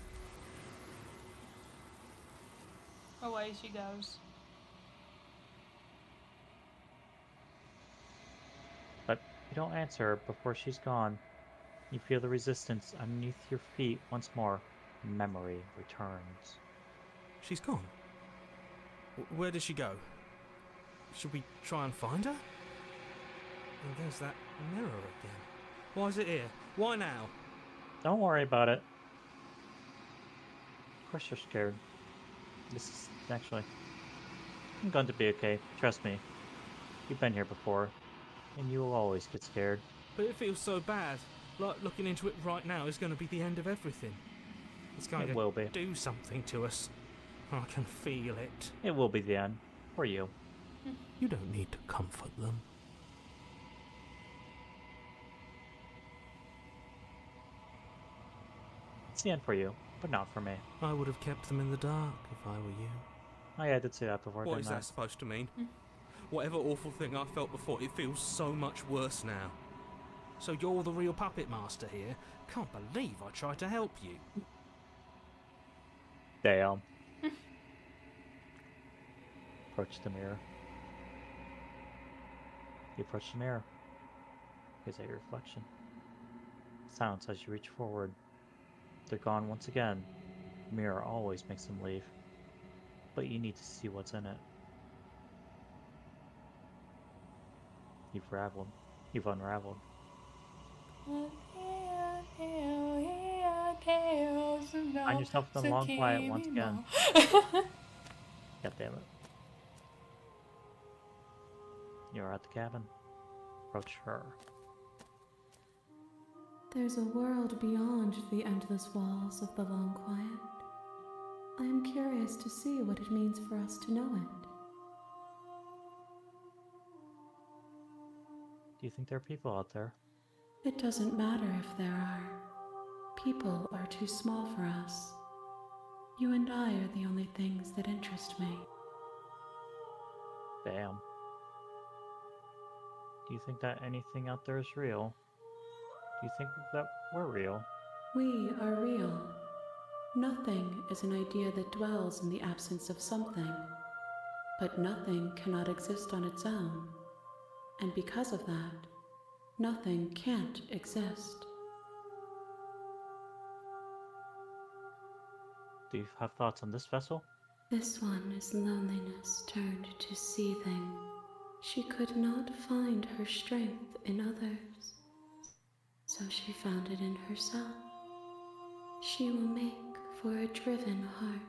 Away she goes. But you don't answer her before she's gone. You feel the resistance underneath your feet once more. Memory returns. she's gone. Where did she go? Should we try and find her? And there's that mirror again. Why is it here? Why now? Don't worry about it. Of course you're scared. This is actually... I'm going to be okay. Trust me. You've been here before. And you will always get scared. But it feels so bad. Like looking into it right now is going to be the end of everything. It's going It will be. to do something to us. I can feel it. It will be the end. For you. You don't need to comfort them. It's the end for you, but not for me. I would have kept them in the dark if I were you. Oh yeah, I did say that before, What didn't is I? that supposed to mean? Whatever awful thing I felt before, it feels so much worse now. So you're the real puppet master here? Can't believe I tried to help you. Damn. Approach the mirror. You approach the mirror. Gaze at your reflection. Silence as you reach forward. They're gone once again. The mirror always makes them leave. But you need to see what's in it. You've unraveled. Find yourself in the long quiet once again. God damn it. You're at the cabin. Approach her. There's a world beyond the endless walls of the long quiet. I am curious to see what it means for us to know it. Do you think there are people out there? It doesn't matter if there are. People are too small for us. You and I are the only things that interest me. Damn. Do you think that anything out there is real? Do you think that we're real? We are real. Nothing is an idea that dwells in the absence of something. But nothing cannot exist on its own. And because of that, nothing can't exist. Do you have thoughts on this vessel? This one is loneliness turned to seething. She could not find her strength in others, so she found it in herself. She will make for a driven heart.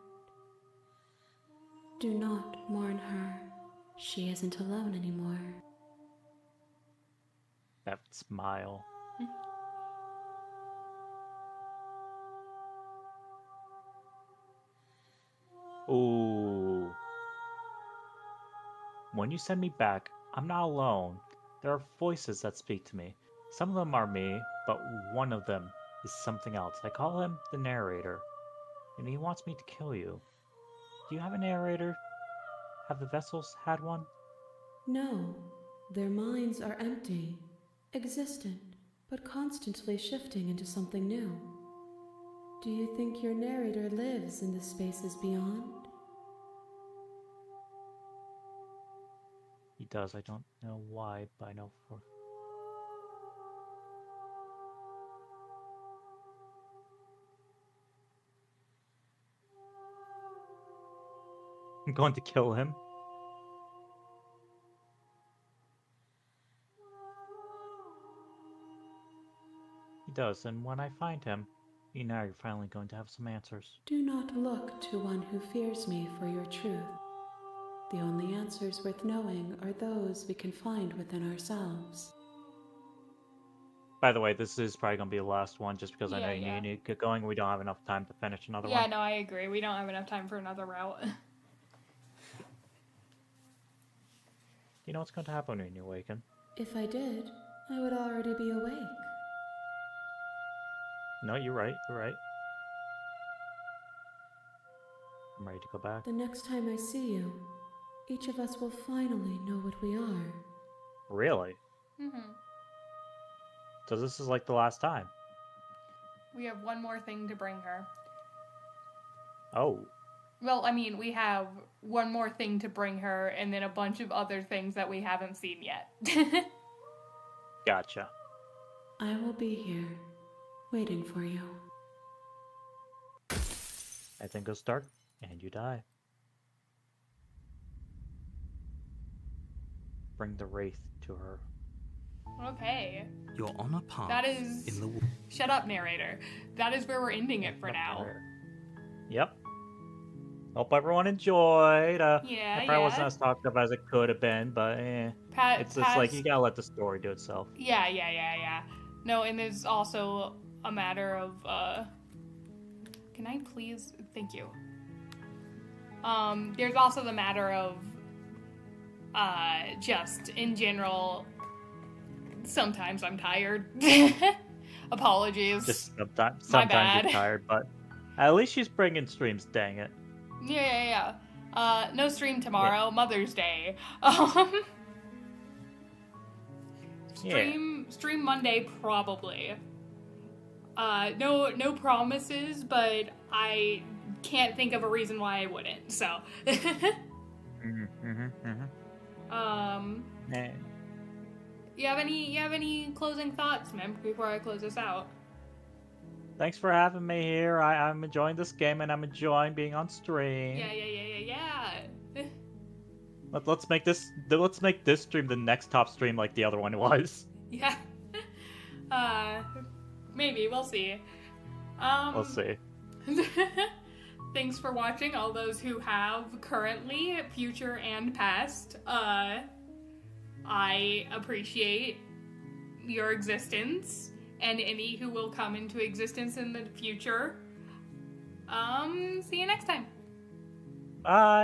Do not mourn her. She isn't alone anymore. That smile. Ooh. When you send me back, I'm not alone. There are voices that speak to me. Some of them are me, but one of them is something else. I call him the narrator, and he wants me to kill you. Do you have a narrator? Have the vessels had one? No, their minds are empty, existent, but constantly shifting into something new. Do you think your narrator lives in the spaces beyond? He does. I don't know why, but I know for... I'm going to kill him. He does, and when I find him, you know you're finally going to have some answers. Do not look to one who fears me for your truth. The only answers worth knowing are those we can find within ourselves. By the way, this is probably going to be the last one, just because I know Yeah, you need to get going. We don't have enough time to finish another Yeah, one. no, I agree. We don't have enough time for another route. You know what's going to happen when you awaken? If I did, I would already be awake. No, you're right. You're right. I'm ready to go back. The next time I see you, each of us will finally know what we are. Really? Mm-hmm. So this is like the last time. We have one more thing to bring her. Oh. Well, I mean, we have one more thing to bring her, and then a bunch of other things that we haven't seen yet. Gotcha. I will be here, waiting for you. Everything goes dark, and you die. Bring the wraith to her. Okay. You're on a path That is... in the Shut up, narrator. That is where we're ending it for now. Yep. Hope everyone enjoyed. Yeah, it probably wasn't as talked about as it could have been, but it's just like you gotta let the story do itself. Yeah. No, and there's also a matter of, can I please? Thank you. There's also the matter of, just in general, sometimes I'm tired. Apologies. Just sometimes you're tired, but at least she's bringing streams, dang it. Yeah. No stream tomorrow, yeah. Mother's Day. Stream Monday, probably. No promises, but I can't think of a reason why I wouldn't, so. You have any closing thoughts, man, before I close this out? Thanks for having me here. I'm enjoying this game and I'm enjoying being on stream. Yeah. Let's make this stream the next top stream like the other one was. Yeah. Maybe we'll see. We'll see. Thanks for watching, all those who have currently, future, and past. I appreciate your existence. And any who will come into existence in the future. See you next time. Bye.